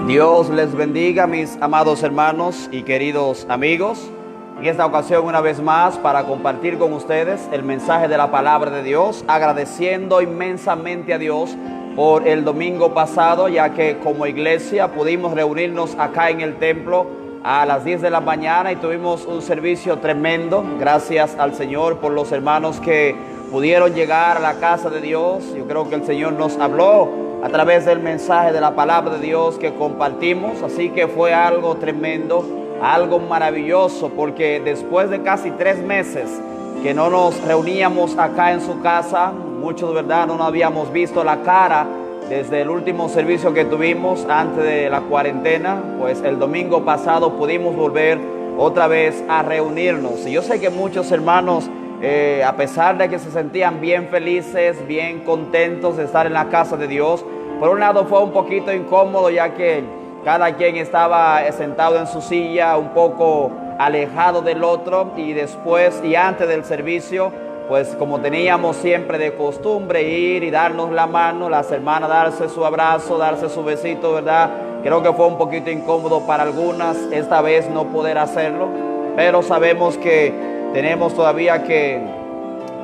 Dios les bendiga, mis amados hermanos y queridos amigos. En esta ocasión, una vez más, para compartir con ustedes el mensaje de la palabra de Dios, agradeciendo inmensamente a Dios por el domingo pasado, ya que como iglesia pudimos reunirnos acá en el templo a las 10 de la mañana y tuvimos un servicio tremendo. Gracias al Señor por los hermanos que pudieron llegar a la casa de Dios. Yo creo que el Señor nos habló a través del mensaje de la palabra de Dios que compartimos, así que fue algo tremendo, algo maravilloso, porque después de casi 3 meses que no nos reuníamos acá en su casa, muchos de verdad no nos habíamos visto la cara desde el último servicio que tuvimos antes de la cuarentena, pues el domingo pasado pudimos volver otra vez a reunirnos. Y yo sé que muchos hermanos, a pesar de que se sentían bien felices, bien contentos de estar en la casa de Dios, por un lado fue un poquito incómodo, ya que cada quien estaba sentado en su silla, un poco alejado del otro, y después y antes del servicio, pues como teníamos siempre de costumbre ir y darnos la mano, las hermanas darse su abrazo, darse su besito, ¿verdad? Creo que fue un poquito incómodo para algunas esta vez no poder hacerlo, pero sabemos que tenemos todavía que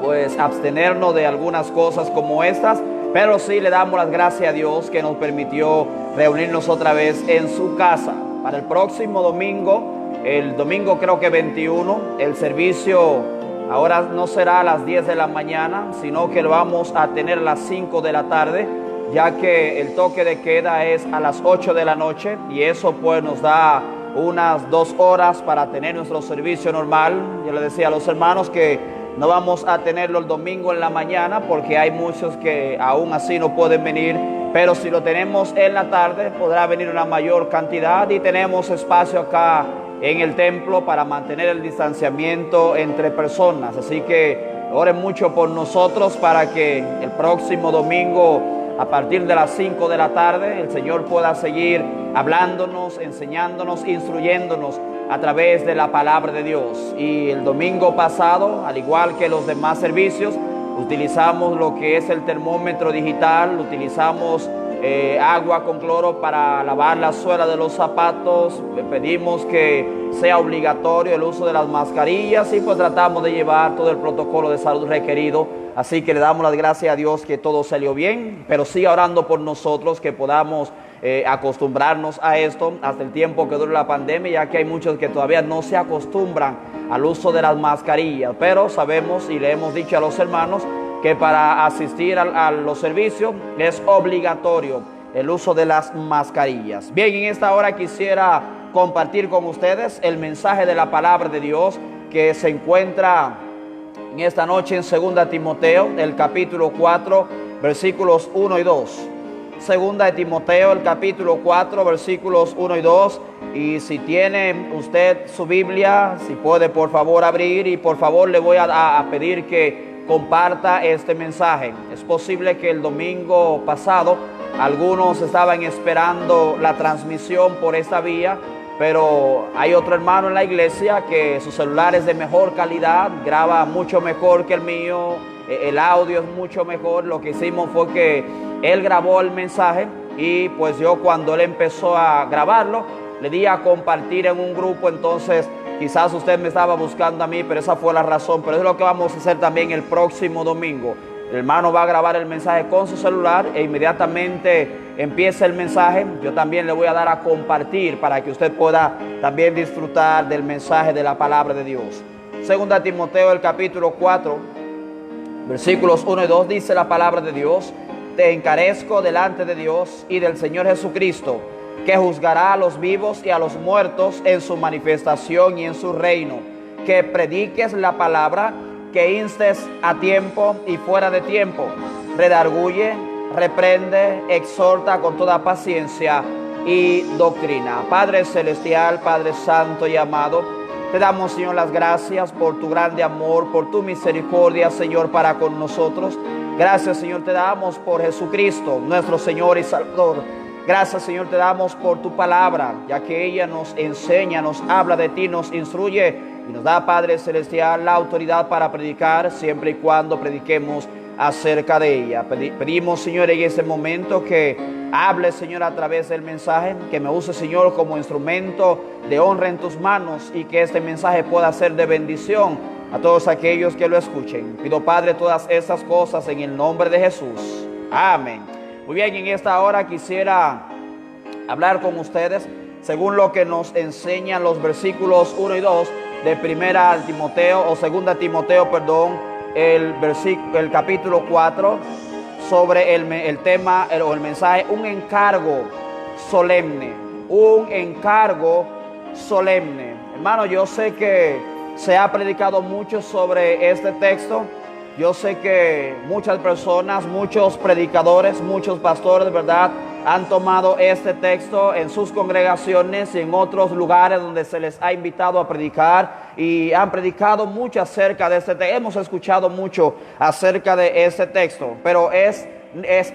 pues abstenernos de algunas cosas como estas, pero sí le damos las gracias a Dios que nos permitió reunirnos otra vez en su casa. Para el próximo domingo, el domingo creo que 21, el servicio ahora no será a las 10 de la mañana, sino que lo vamos a tener a las 5 de la tarde, ya que el toque de queda es a las 8 de la noche y eso pues nos da unas 2 horas para tener nuestro servicio normal. Yo le decía a los hermanos que no vamos a tenerlo el domingo en la mañana porque hay muchos que aún así no pueden venir, pero si lo tenemos en la tarde podrá venir una mayor cantidad y tenemos espacio acá en el templo para mantener el distanciamiento entre personas. Así que oren mucho por nosotros para que el próximo domingo a partir de las 5 de la tarde el Señor pueda seguir hablándonos, enseñándonos, instruyéndonos a través de la palabra de Dios. Y el domingo pasado, al igual que los demás servicios, utilizamos lo que es el termómetro digital, utilizamos agua con cloro para lavar la suela de los zapatos, le pedimos que sea obligatorio el uso de las mascarillas y pues tratamos de llevar todo el protocolo de salud requerido. Así que le damos las gracias a Dios que todo salió bien, pero siga orando por nosotros que podamos acostumbrarnos a esto hasta el tiempo que dure la pandemia, ya que hay muchos que todavía no se acostumbran al uso de las mascarillas, pero sabemos y le hemos dicho a los hermanos que para asistir a los servicios es obligatorio el uso de las mascarillas. Bien, en esta hora quisiera compartir con ustedes el mensaje de la palabra de Dios que se encuentra en esta noche en 2 Timoteo, el capítulo 4, versículos 1 y 2. 2 Timoteo, el capítulo 4, versículos 1 y 2. Y si tiene usted su Biblia, si puede por favor abrir, y por favor le voy a pedir que comparta este mensaje. Es posible que el domingo pasado algunos estaban esperando la transmisión por esta vía, pero hay otro hermano en la iglesia que su celular es de mejor calidad, graba mucho mejor que el mío, el audio es mucho mejor. Lo que hicimos fue que él grabó el mensaje y pues yo cuando él empezó a grabarlo le di a compartir en un grupo. Entonces quizás usted me estaba buscando a mí, pero esa fue la razón. Pero eso es lo que vamos a hacer también el próximo domingo. El hermano va a grabar el mensaje con su celular e inmediatamente empieza el mensaje, yo también le voy a dar a compartir para que usted pueda también disfrutar del mensaje de la palabra de Dios. 2 Timoteo, el capítulo 4, versículos 1 y 2, dice la palabra de Dios: te encarezco delante de Dios y del Señor Jesucristo, que juzgará a los vivos y a los muertos en su manifestación y en su reino, que prediques la palabra, que instes a tiempo y fuera de tiempo, redarguye, reprende, exhorta con toda paciencia y doctrina. Padre celestial, Padre santo y amado, te damos, Señor, las gracias por tu grande amor, por tu misericordia, Señor, para con nosotros. Gracias, Señor, te damos por Jesucristo, nuestro Señor y Salvador. Gracias, Señor, te damos por tu palabra, ya que ella nos enseña, nos habla de ti, nos instruye y nos da, Padre celestial, la autoridad para predicar siempre y cuando prediquemos acerca de ella. Pedimos, Señor, en ese momento que hable, Señor, a través del mensaje, que me use, Señor, como instrumento de honra en tus manos y que este mensaje pueda ser de bendición a todos aquellos que lo escuchen. Pido, Padre, todas estas cosas en el nombre de Jesús. Amén. Muy bien, en esta hora quisiera hablar con ustedes según lo que nos enseñan los versículos 1 y 2 de Primera Timoteo, o Segunda Timoteo, el capítulo 4, sobre el tema o el mensaje, un encargo solemne. Un encargo solemne. Hermano, yo sé que se ha predicado mucho sobre este texto. Yo sé que muchas personas, muchos predicadores, muchos pastores, ¿verdad?, han tomado este texto en sus congregaciones y en otros lugares donde se les ha invitado a predicar y han predicado mucho acerca de este texto. Hemos escuchado mucho acerca de este texto, pero es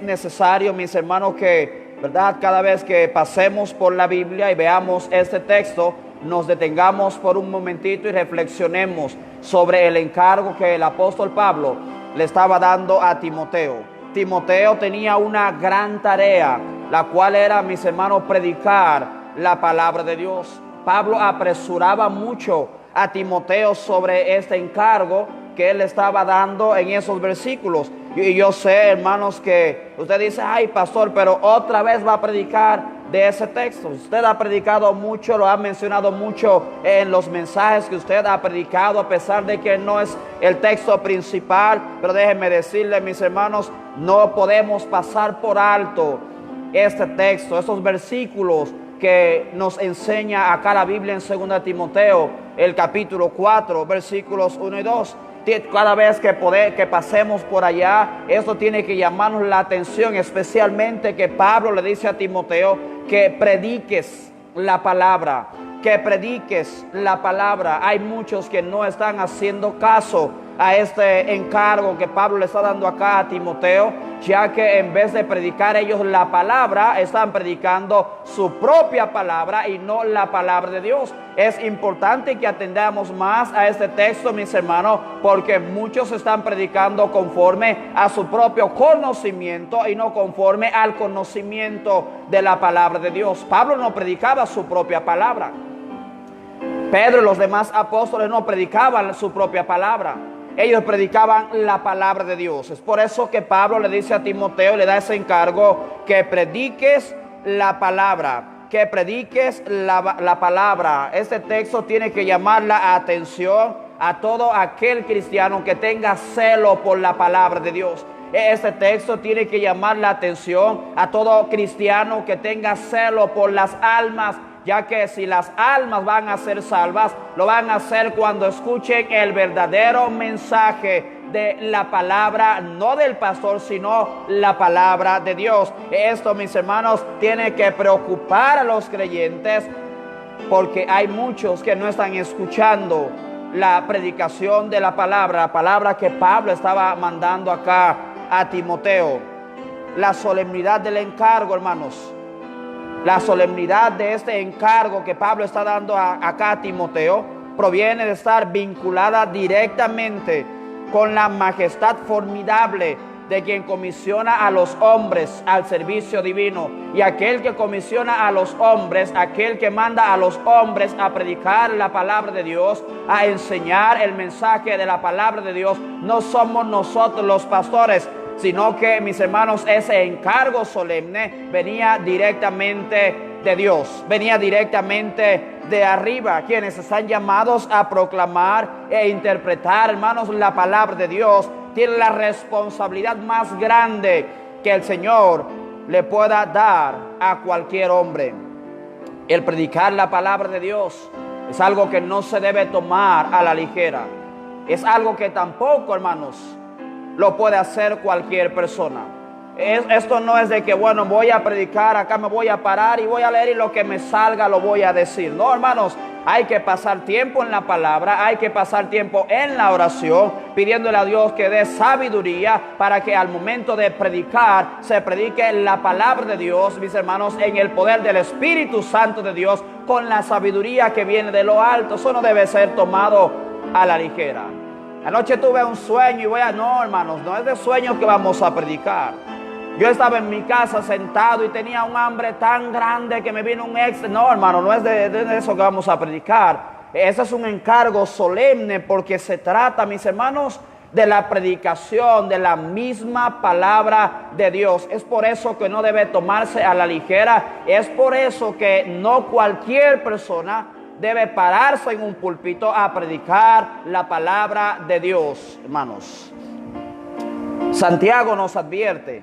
necesario, mis hermanos, que, ¿verdad?, cada vez que pasemos por la Biblia y veamos este texto, nos detengamos por un momentito y reflexionemos sobre el encargo que el apóstol Pablo le estaba dando a Timoteo. Timoteo tenía una gran tarea, la cual era, mis hermanos, predicar la palabra de Dios. Pablo apresuraba mucho a Timoteo sobre este encargo que él estaba dando en esos versículos. Y yo sé, hermanos, que usted dice, ay, pastor, pero otra vez va a predicar de ese texto. Usted ha predicado mucho, lo ha mencionado mucho en los mensajes que usted ha predicado, a pesar de que no es el texto principal. Pero déjenme decirle, mis hermanos, no podemos pasar por alto este texto, estos versículos que nos enseña acá la Biblia en 2 Timoteo, el capítulo 4, versículos 1 y 2. Cada vez que pasemos por allá, esto tiene que llamarnos la atención, especialmente que Pablo le dice a Timoteo que prediques la palabra, que prediques la palabra. Hay muchos que no están haciendo caso a este encargo que Pablo le está dando acá a Timoteo, ya que en vez de predicar ellos la palabra, están predicando su propia palabra y no la palabra de Dios. Es importante que atendamos más a este texto, mis hermanos, porque muchos están predicando conforme a su propio conocimiento y no conforme al conocimiento de la palabra de Dios. Pablo no predicaba su propia palabra. Pedro y los demás apóstoles no predicaban su propia palabra. Ellos predicaban la palabra de Dios. Es por eso que Pablo le dice a Timoteo, le da ese encargo, que prediques la palabra, que prediques la palabra. Este texto tiene que llamar la atención a todo aquel cristiano que tenga celo por la palabra de Dios. Este texto tiene que llamar la atención a todo cristiano que tenga celo por las almas, ya que si las almas van a ser salvas, lo van a hacer cuando escuchen el verdadero mensaje de la palabra, no del pastor, sino la palabra de Dios. Esto, mis hermanos, tiene que preocupar a los creyentes, porque hay muchos que no están escuchando la predicación de la palabra que Pablo estaba mandando acá a Timoteo. La solemnidad del encargo, hermanos, la solemnidad de este encargo que Pablo está dando acá a Timoteo proviene de estar vinculada directamente con la majestad formidable de quien comisiona a los hombres al servicio divino. Y aquel que comisiona a los hombres, aquel que manda a los hombres a predicar la palabra de Dios, a enseñar el mensaje de la palabra de Dios, no somos nosotros los pastores, sino que, mis hermanos, ese encargo solemne venía directamente de Dios, venía directamente de arriba. Quienes están llamados a proclamar e interpretar, hermanos, la palabra de Dios, tienen la responsabilidad más grande que el Señor le pueda dar a cualquier hombre. El predicar la palabra de Dios es algo que no se debe tomar a la ligera. Es algo que tampoco, hermanos, lo puede hacer cualquier persona. Esto no es de que, bueno, voy a predicar, acá me voy a parar y voy a leer y lo que me salga lo voy a decir. No, hermanos, hay que pasar tiempo en la palabra, hay que pasar tiempo en la oración, pidiéndole a Dios que dé sabiduría para que al momento de predicar, se predique la palabra de Dios, mis hermanos, en el poder del Espíritu Santo de Dios, con la sabiduría que viene de lo alto. Eso no debe ser tomado a la ligera. Anoche tuve un sueño y no, hermanos, no es de sueño que vamos a predicar. Yo estaba en mi casa sentado y tenía un hambre tan grande que me vino un extra. No, hermano, no es de eso que vamos a predicar. Ese es un encargo solemne porque se trata, mis hermanos, de la predicación de la misma palabra de Dios. Es por eso que no debe tomarse a la ligera. Es por eso que no cualquier persona debe pararse en un púlpito a predicar la palabra de Dios, hermanos. Santiago nos advierte,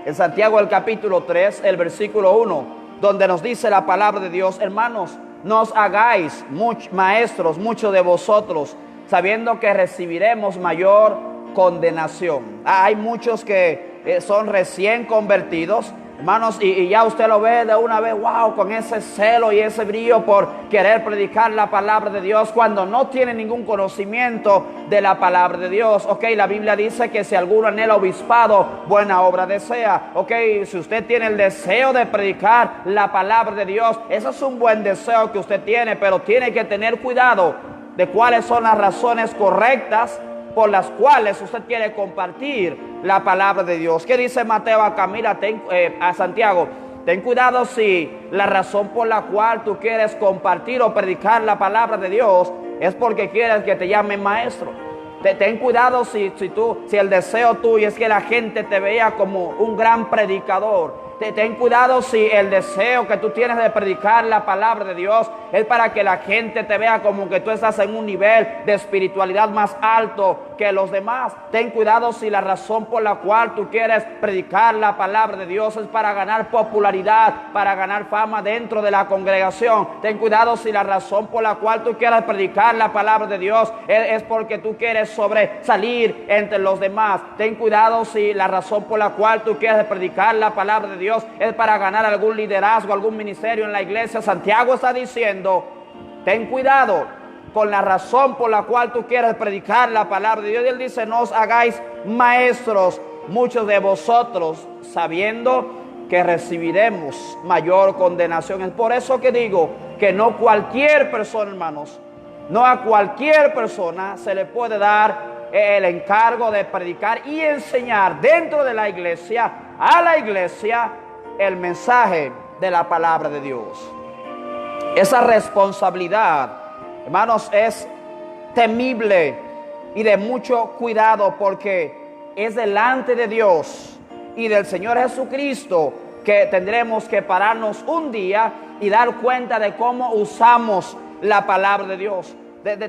en Santiago el capítulo 3, el versículo 1, donde nos dice la palabra de Dios: hermanos, no os hagáis maestros, muchos de vosotros, sabiendo que recibiremos mayor condenación. Hay muchos que son recién convertidos, hermanos, y ya usted lo ve de una vez, wow, con ese celo y ese brillo por querer predicar la palabra de Dios, cuando no tiene ningún conocimiento de la palabra de Dios. Ok, la Biblia dice que si alguno anhela obispado, buena obra desea. Ok, si usted tiene el deseo de predicar la palabra de Dios, ese es un buen deseo que usted tiene, pero tiene que tener cuidado de cuáles son las razones correctas por las cuales usted quiere compartir la palabra de Dios. ¿Qué dice Mateo acá? Mira, a Santiago, ten cuidado si la razón por la cual tú quieres compartir o predicar la palabra de Dios es porque quieres que te llamen maestro. Ten cuidado si el deseo tuyo es que la gente te vea como un gran predicador. Ten cuidado si el deseo que tú tienes de predicar la palabra de Dios es para que la gente te vea como que tú estás en un nivel de espiritualidad más alto que los demás. Ten cuidado si la razón por la cual tú quieres predicar la palabra de Dios es para ganar popularidad, para ganar fama dentro de la congregación. Ten cuidado si la razón por la cual tú quieres predicar la palabra de Dios es porque tú quieres sobresalir entre los demás. Ten cuidado si la razón por la cual tú quieres predicar la palabra de Dios es para ganar algún liderazgo, algún ministerio en la iglesia. Santiago está diciendo, ten cuidado con la razón por la cual tú quieres predicar la palabra de Dios. Y él dice, no os hagáis maestros, muchos de vosotros, sabiendo que recibiremos mayor condenación. Es por eso que digo que no cualquier persona, hermanos, no a cualquier persona se le puede dar el encargo de predicar y enseñar dentro de la iglesia, a la iglesia, el mensaje de la palabra de Dios. Esa responsabilidad, hermanos, es temible y de mucho cuidado, porque es delante de Dios y del Señor Jesucristo que tendremos que pararnos un día y dar cuenta de cómo usamos la palabra de Dios.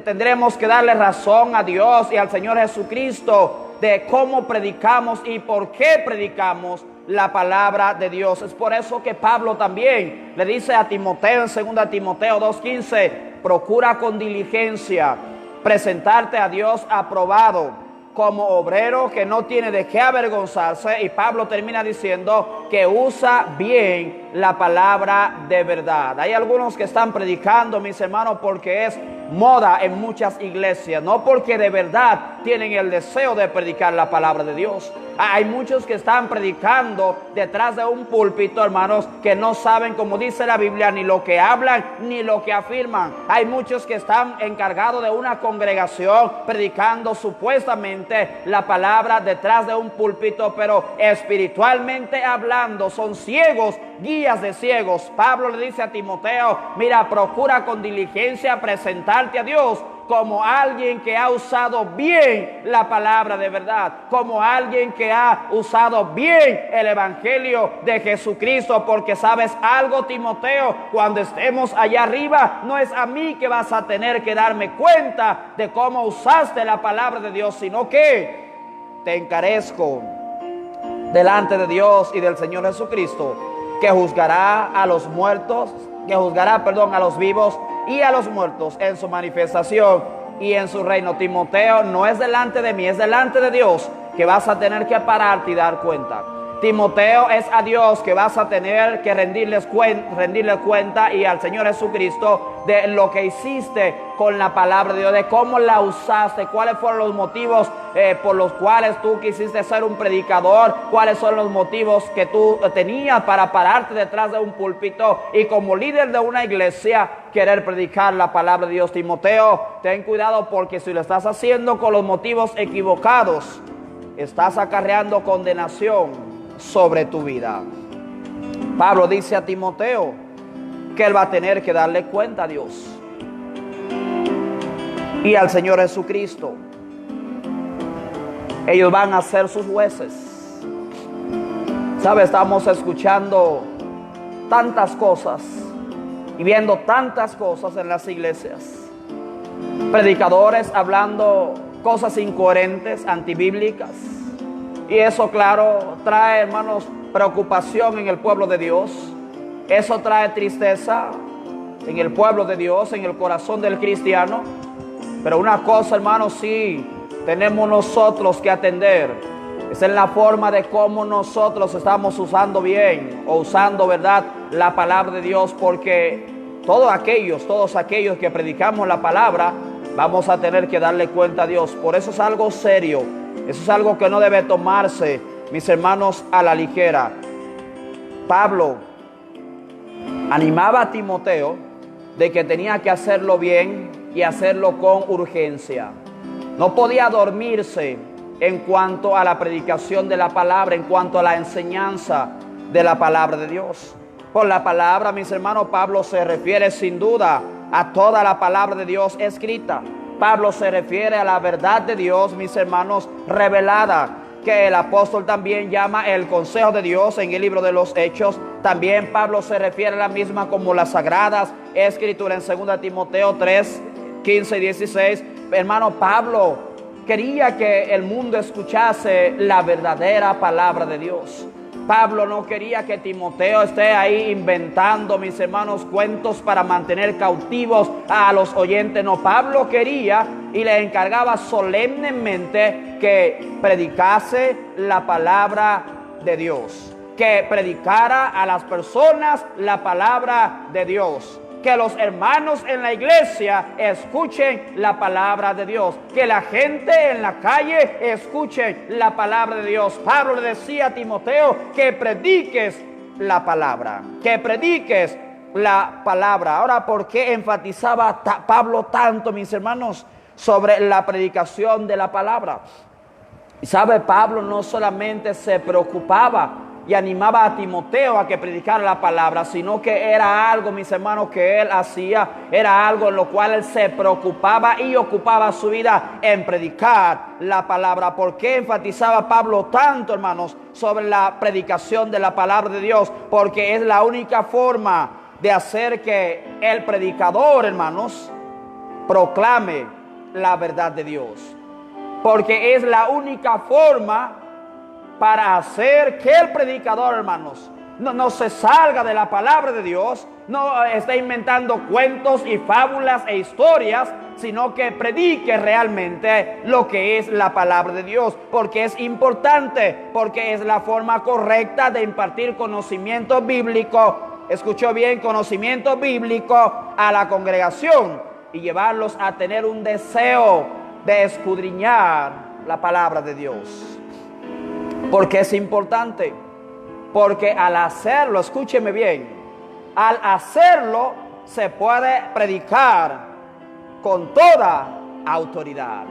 Tendremos que darle razón a Dios y al Señor Jesucristo de cómo predicamos y por qué predicamos la palabra de Dios. Es por eso que Pablo también le dice a Timoteo en 2 Timoteo 2:15, procura con diligencia presentarte a Dios aprobado, como obrero que no tiene de qué avergonzarse. Y Pablo termina diciendo que usa bien la palabra de verdad. Hay algunos que están predicando, mis hermanos, porque es moda en muchas iglesias, no porque de verdad tienen el deseo de predicar la palabra de Dios. Hay muchos que están predicando detrás de un púlpito, hermanos, que no saben, como dice la Biblia, ni lo que hablan ni lo que afirman. Hay muchos que están encargados de una congregación predicando supuestamente la palabra detrás de un púlpito, pero espiritualmente hablando son ciegos, guías de ciegos. Pablo le dice a Timoteo, mira, procura con diligencia presentarte a Dios como alguien que ha usado bien la palabra de verdad, como alguien que ha usado bien el evangelio de Jesucristo, porque sabes algo, Timoteo, cuando estemos allá arriba, no es a mí que vas a tener que darme cuenta de cómo usaste la palabra de Dios, sino que te encarezco delante de Dios y del Señor Jesucristo, que juzgará a los muertos, a los vivos y a los muertos en su manifestación y en su reino. Timoteo, no es delante de mí, es delante de Dios que vas a tener que pararte y dar cuenta. Timoteo, es a Dios que vas a tener que rendirle cuenta, y al Señor Jesucristo, de lo que hiciste con la palabra de Dios, de cómo la usaste, cuáles fueron los motivos por los cuales tú quisiste ser un predicador, cuáles son los motivos que tú tenías para pararte detrás de un púlpito y como líder de una iglesia querer predicar la palabra de Dios. Timoteo, ten cuidado, porque si lo estás haciendo con los motivos equivocados, estás acarreando condenación sobre tu vida. Pablo dice a Timoteo que él va a tener que darle cuenta a Dios y al Señor Jesucristo. Ellos van a ser sus jueces. ¿Sabe? Estamos escuchando tantas cosas y viendo tantas cosas en las iglesias. Predicadores hablando cosas incoherentes, antibíblicas. Y eso, claro, trae, hermanos, preocupación en el pueblo de Dios. Eso trae tristeza en el pueblo de Dios, en el corazón del cristiano. Pero una cosa, hermanos, sí tenemos nosotros que atender. Es en la forma de cómo nosotros estamos usando bien o usando, ¿verdad?, la palabra de Dios. Porque todos aquellos que predicamos la palabra, vamos a tener que darle cuenta a Dios. Por eso es algo serio. Eso es algo que no debe tomarse, mis hermanos, a la ligera. Pablo animaba a Timoteo de que tenía que hacerlo bien y hacerlo con urgencia. No podía dormirse en cuanto a la predicación de la palabra, en cuanto a la enseñanza de la palabra de Dios. Por la palabra, mis hermanos, Pablo se refiere sin duda a toda la palabra de Dios escrita. Pablo se refiere a la verdad de Dios, mis hermanos, revelada, que el apóstol también llama el consejo de Dios en el libro de los Hechos. También Pablo se refiere a la misma como las sagradas escrituras en 2 Timoteo 3, 15 y 16. Hermano, Pablo quería que el mundo escuchase la verdadera palabra de Dios. Pablo no quería que Timoteo esté ahí inventando, mis hermanos, cuentos para mantener cautivos a los oyentes. No, Pablo quería y le encargaba solemnemente que predicase la palabra de Dios, que predicara a las personas la palabra de Dios, que los hermanos en la iglesia escuchen la palabra de Dios, que la gente en la calle escuche la palabra de Dios. Pablo le decía a Timoteo que prediques la palabra, que prediques la palabra. Ahora, ¿por qué enfatizaba Pablo tanto, mis hermanos, sobre la predicación de la palabra? Y sabe, Pablo no solamente se preocupaba y animaba a Timoteo a que predicara la palabra, sino que era algo, mis hermanos, que él hacía, era algo en lo cual él se preocupaba y ocupaba su vida en predicar la palabra. ¿Por qué enfatizaba Pablo tanto, hermanos, sobre la predicación de la palabra de Dios? Porque es la única forma de hacer que el predicador, hermanos, proclame la verdad de Dios. Porque es la única forma para hacer que el predicador, hermanos, no se salga de la palabra de Dios, no esté inventando cuentos y fábulas e historias, sino que predique realmente lo que es la palabra de Dios. Porque es importante, porque es la forma correcta de impartir conocimiento bíblico. Escuchó bien, conocimiento bíblico a la congregación y llevarlos a tener un deseo de escudriñar la palabra de Dios. Porque es importante, porque al hacerlo, escúcheme bien, al hacerlo se puede predicar con toda autoridad.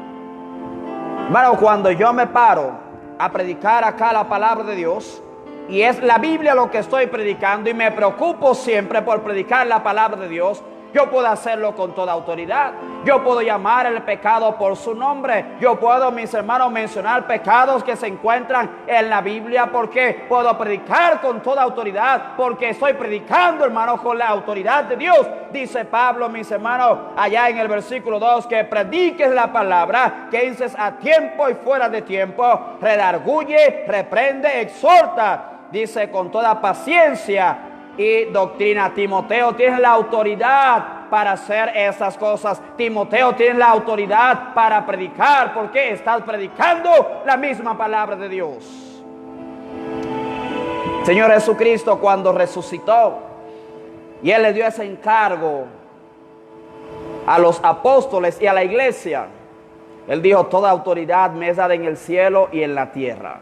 Bueno, cuando yo me paro a predicar acá la palabra de Dios, y es la Biblia lo que estoy predicando, y me preocupo siempre por predicar la palabra de Dios, yo puedo hacerlo con toda autoridad. Yo puedo llamar el pecado por su nombre. Yo puedo, mis hermanos, mencionar pecados que se encuentran en la Biblia. Porque puedo predicar con toda autoridad. Porque estoy predicando, hermanos, con la autoridad de Dios. Dice Pablo, mis hermanos, allá en el versículo 2, que prediques la palabra, que dices a tiempo y fuera de tiempo, redarguye, reprende, exhorta. Dice con toda paciencia y doctrina. Timoteo tiene la autoridad para hacer esas cosas. Timoteo tiene la autoridad para predicar, porque estás predicando la misma palabra de Dios. Señor Jesucristo, cuando resucitó y Él le dio ese encargo a los apóstoles y a la iglesia, Él dijo: toda autoridad me es dada en el cielo y en la tierra.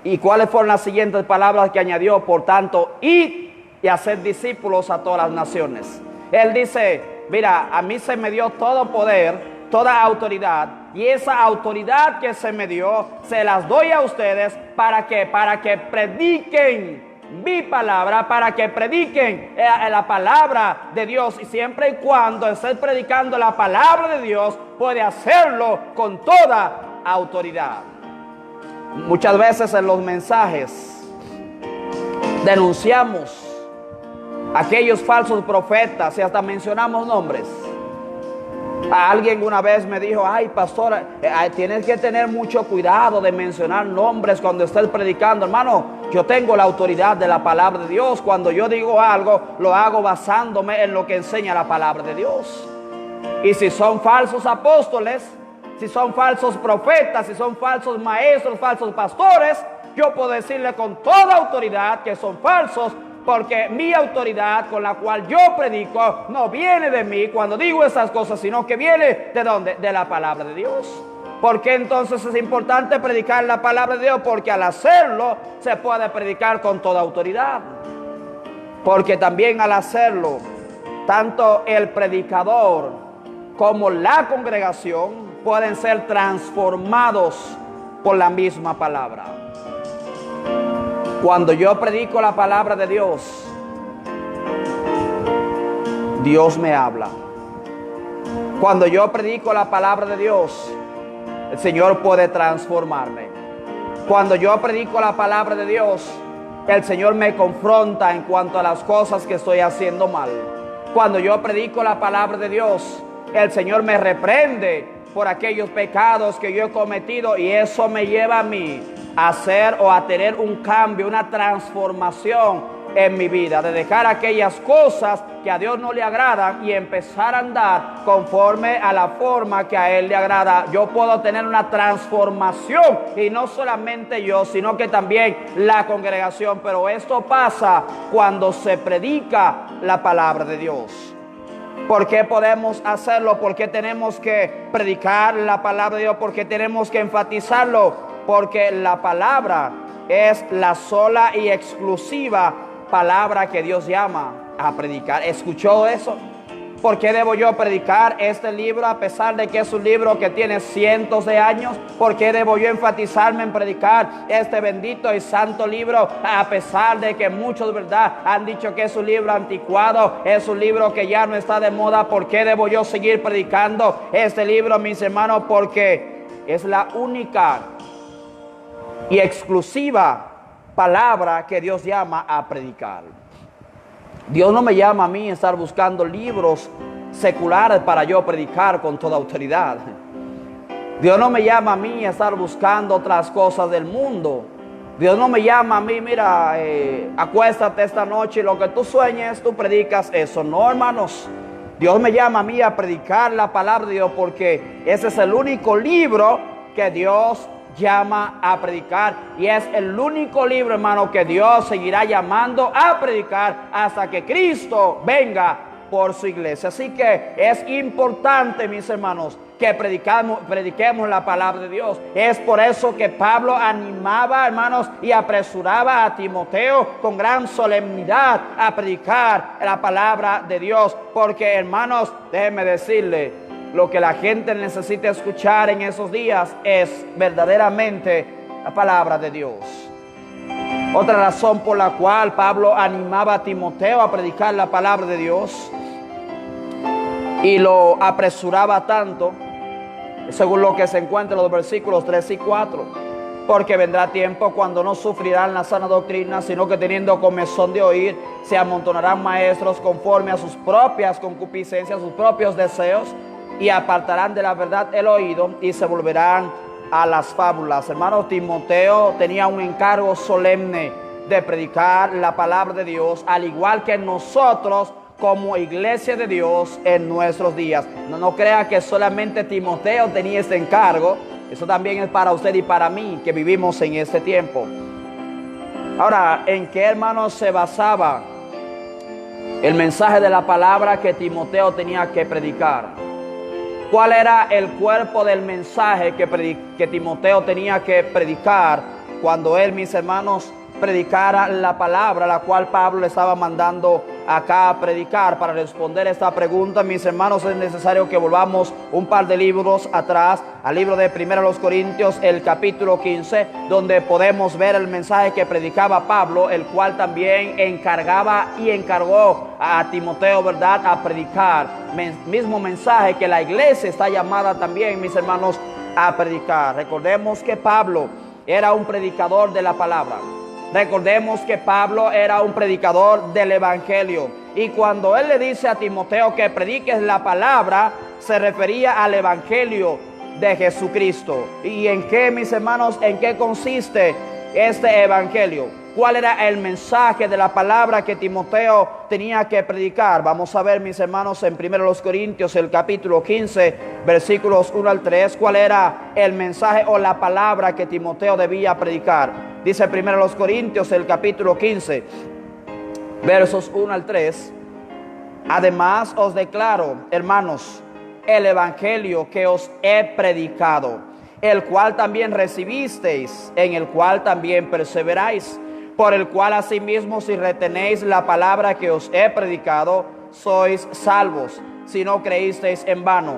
¿Y cuáles fueron las siguientes palabras que añadió? Por tanto, id y hacer discípulos a todas las naciones. Él dice: mira, a mí se me dio todo poder toda autoridad, y esa autoridad que se me dio, se las doy a ustedes para que prediquen mi palabra, para que prediquen la palabra de Dios. Y siempre y cuando estés predicando la palabra de Dios, puede hacerlo con toda autoridad. Muchas veces en los mensajes denunciamos aquellos falsos profetas y hasta mencionamos nombres. Alguien una vez me dijo: ay, pastor, tienes que tener mucho cuidado de mencionar nombres cuando estés predicando. Hermano, yo tengo la autoridad de la palabra de Dios. Cuando yo digo algo, lo hago basándome en lo que enseña la palabra de Dios. Y si son falsos apóstoles, si son falsos profetas, si son falsos maestros, falsos pastores, yo puedo decirle con toda autoridad que son falsos, porque mi autoridad con la cual yo predico no viene de mí cuando digo esas cosas, sino que viene ¿de dónde? De la palabra de Dios. ¿Por qué entonces es importante predicar la palabra de Dios? Porque al hacerlo se puede predicar con toda autoridad. Porque también al hacerlo, tanto el predicador como la congregación pueden ser transformados por la misma palabra. Cuando yo predico la palabra de Dios, Dios me habla. Cuando yo predico la palabra de Dios, el Señor puede transformarme. Cuando yo predico la palabra de Dios, el Señor me confronta en cuanto a las cosas que estoy haciendo mal. Cuando yo predico la palabra de Dios, el Señor me reprende por aquellos pecados que yo he cometido, y eso me lleva a mí a hacer o a tener un cambio, una transformación en mi vida, de dejar aquellas cosas que a Dios no le agradan y empezar a andar conforme a la forma que a Él le agrada. Yo puedo tener una transformación, y no solamente yo, sino que también la congregación. Pero esto pasa cuando se predica la palabra de Dios. ¿Por qué podemos hacerlo? ¿Por qué tenemos que predicar la palabra de Dios? ¿Por qué tenemos que enfatizarlo? Porque la palabra es la sola y exclusiva palabra que Dios llama a predicar. ¿Escuchó eso? ¿Por qué debo yo predicar este libro a pesar de que es un libro que tiene cientos de años? ¿Por qué debo yo enfatizarme en predicar este bendito y santo libro a pesar de que muchos, verdad, han dicho que es un libro anticuado, es un libro que ya no está de moda? ¿Por qué debo yo seguir predicando este libro, mis hermanos? Porque es la única y exclusiva palabra que Dios llama a predicar. Dios no me llama a mí a estar buscando libros seculares para yo predicar con toda autoridad. Dios no me llama a mí a estar buscando otras cosas del mundo. Dios no me llama a mí: mira, acuéstate esta noche y lo que tú sueñes, tú predicas eso. No, hermanos. Dios me llama a mí a predicar la palabra de Dios, porque ese es el único libro que Dios llama a predicar, y es el único libro, hermano, que Dios seguirá llamando a predicar hasta que Cristo venga por su iglesia. Así que es importante, mis hermanos, que prediquemos la palabra de Dios. Es por eso que Pablo animaba, hermanos, y apresuraba a Timoteo con gran solemnidad a predicar la palabra de Dios, porque, hermanos, déjenme decirle, lo que la gente necesita escuchar en esos días es verdaderamente la palabra de Dios. Otra razón por la cual Pablo animaba a Timoteo a predicar la palabra de Dios y lo apresuraba tanto, según lo que se encuentra en los versículos 3 y 4. Porque vendrá tiempo cuando no sufrirán la sana doctrina, sino que teniendo comezón de oír, se amontonarán maestros conforme a sus propias concupiscencias, sus propios deseos, y apartarán de la verdad el oído y se volverán a las fábulas. Hermano, Timoteo tenía un encargo solemne de predicar la palabra de Dios, al igual que nosotros como iglesia de Dios en nuestros días. No crea que solamente Timoteo tenía este encargo. Eso también es para usted y para mí, que vivimos en este tiempo. Ahora, ¿en qué, hermanos, se basaba el mensaje de la palabra que Timoteo tenía que predicar? ¿Cuál era el cuerpo del mensaje que Timoteo tenía que predicar cuando él, mis hermanos, predicara la palabra, la cual Pablo le estaba mandando acá a predicar. Para responder esta pregunta, mis hermanos, es necesario que volvamos un par de libros atrás, al libro de 1 Corintios, el capítulo 15, donde podemos ver el mensaje que predicaba Pablo, el cual también encargó a Timoteo, ¿verdad?, a predicar. Mismo mensaje que la iglesia está llamada también, mis hermanos, a predicar. Recordemos que Pablo era un predicador de la palabra. Recordemos que Pablo era un predicador del evangelio. Y cuando él le dice a Timoteo que prediques la palabra, se refería al evangelio de Jesucristo. ¿Y en qué, mis hermanos, en qué consiste este evangelio? ¿Cuál era el mensaje de la palabra que Timoteo tenía que predicar? Vamos a ver, mis hermanos, en 1 Corintios, el capítulo 15, versículos 1 al 3, cuál era el mensaje o la palabra que Timoteo debía predicar. Dice 1 Corintios, el capítulo 15, versos 1 al 3. Además os declaro, hermanos, el evangelio que os he predicado, el cual también recibisteis, en el cual también perseveráis, por el cual asimismo si retenéis la palabra que os he predicado, sois salvos, si no creísteis en vano.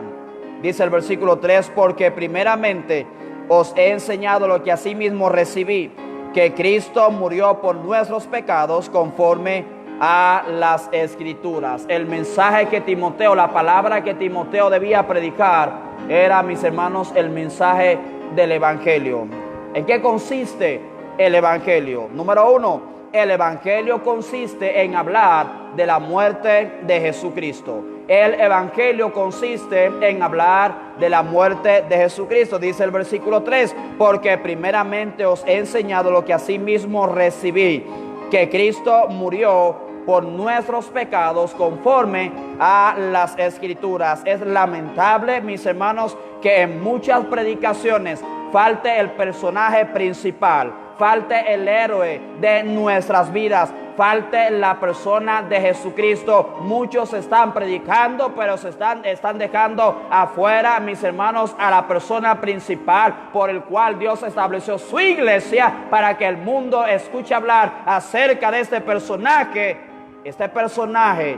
Dice el versículo 3, porque primeramente os he enseñado lo que asimismo recibí, que Cristo murió por nuestros pecados conforme a las Escrituras. El mensaje que Timoteo, la palabra que Timoteo debía predicar era, mis hermanos, el mensaje del evangelio. ¿En qué consiste el evangelio? Número 1, el evangelio consiste en hablar de la muerte de Jesucristo. El evangelio consiste en hablar de la muerte de Jesucristo. Dice el versículo 3, porque primeramente os he enseñado lo que asimismo recibí, que Cristo murió por nuestros pecados conforme a las Escrituras. Es lamentable, mis hermanos, que en muchas predicaciones falte el personaje principal, falte el héroe de nuestras vidas, falte la persona de Jesucristo. Muchos están predicando, pero están dejando afuera, mis hermanos, a la persona principal por el cual Dios estableció su iglesia, para que el mundo escuche hablar acerca de este personaje. Este personaje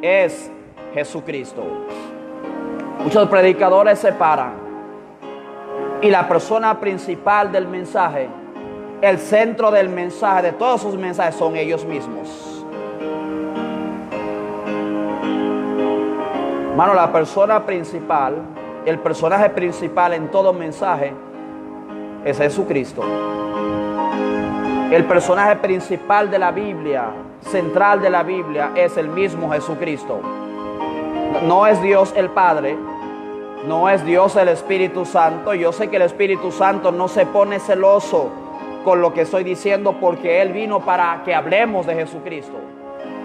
es Jesucristo. Muchos predicadores se paran y la persona principal del mensaje, el centro del mensaje, de todos sus mensajes, son ellos mismos. Hermano, la persona principal, el personaje principal en todo mensaje es Jesucristo. El personaje principal de la Biblia, central de la Biblia, es el mismo Jesucristo. No es Dios el Padre, no es Dios el Espíritu Santo. Yo sé que el Espíritu Santo no se pone celoso con lo que estoy diciendo, porque Él vino para que hablemos de Jesucristo.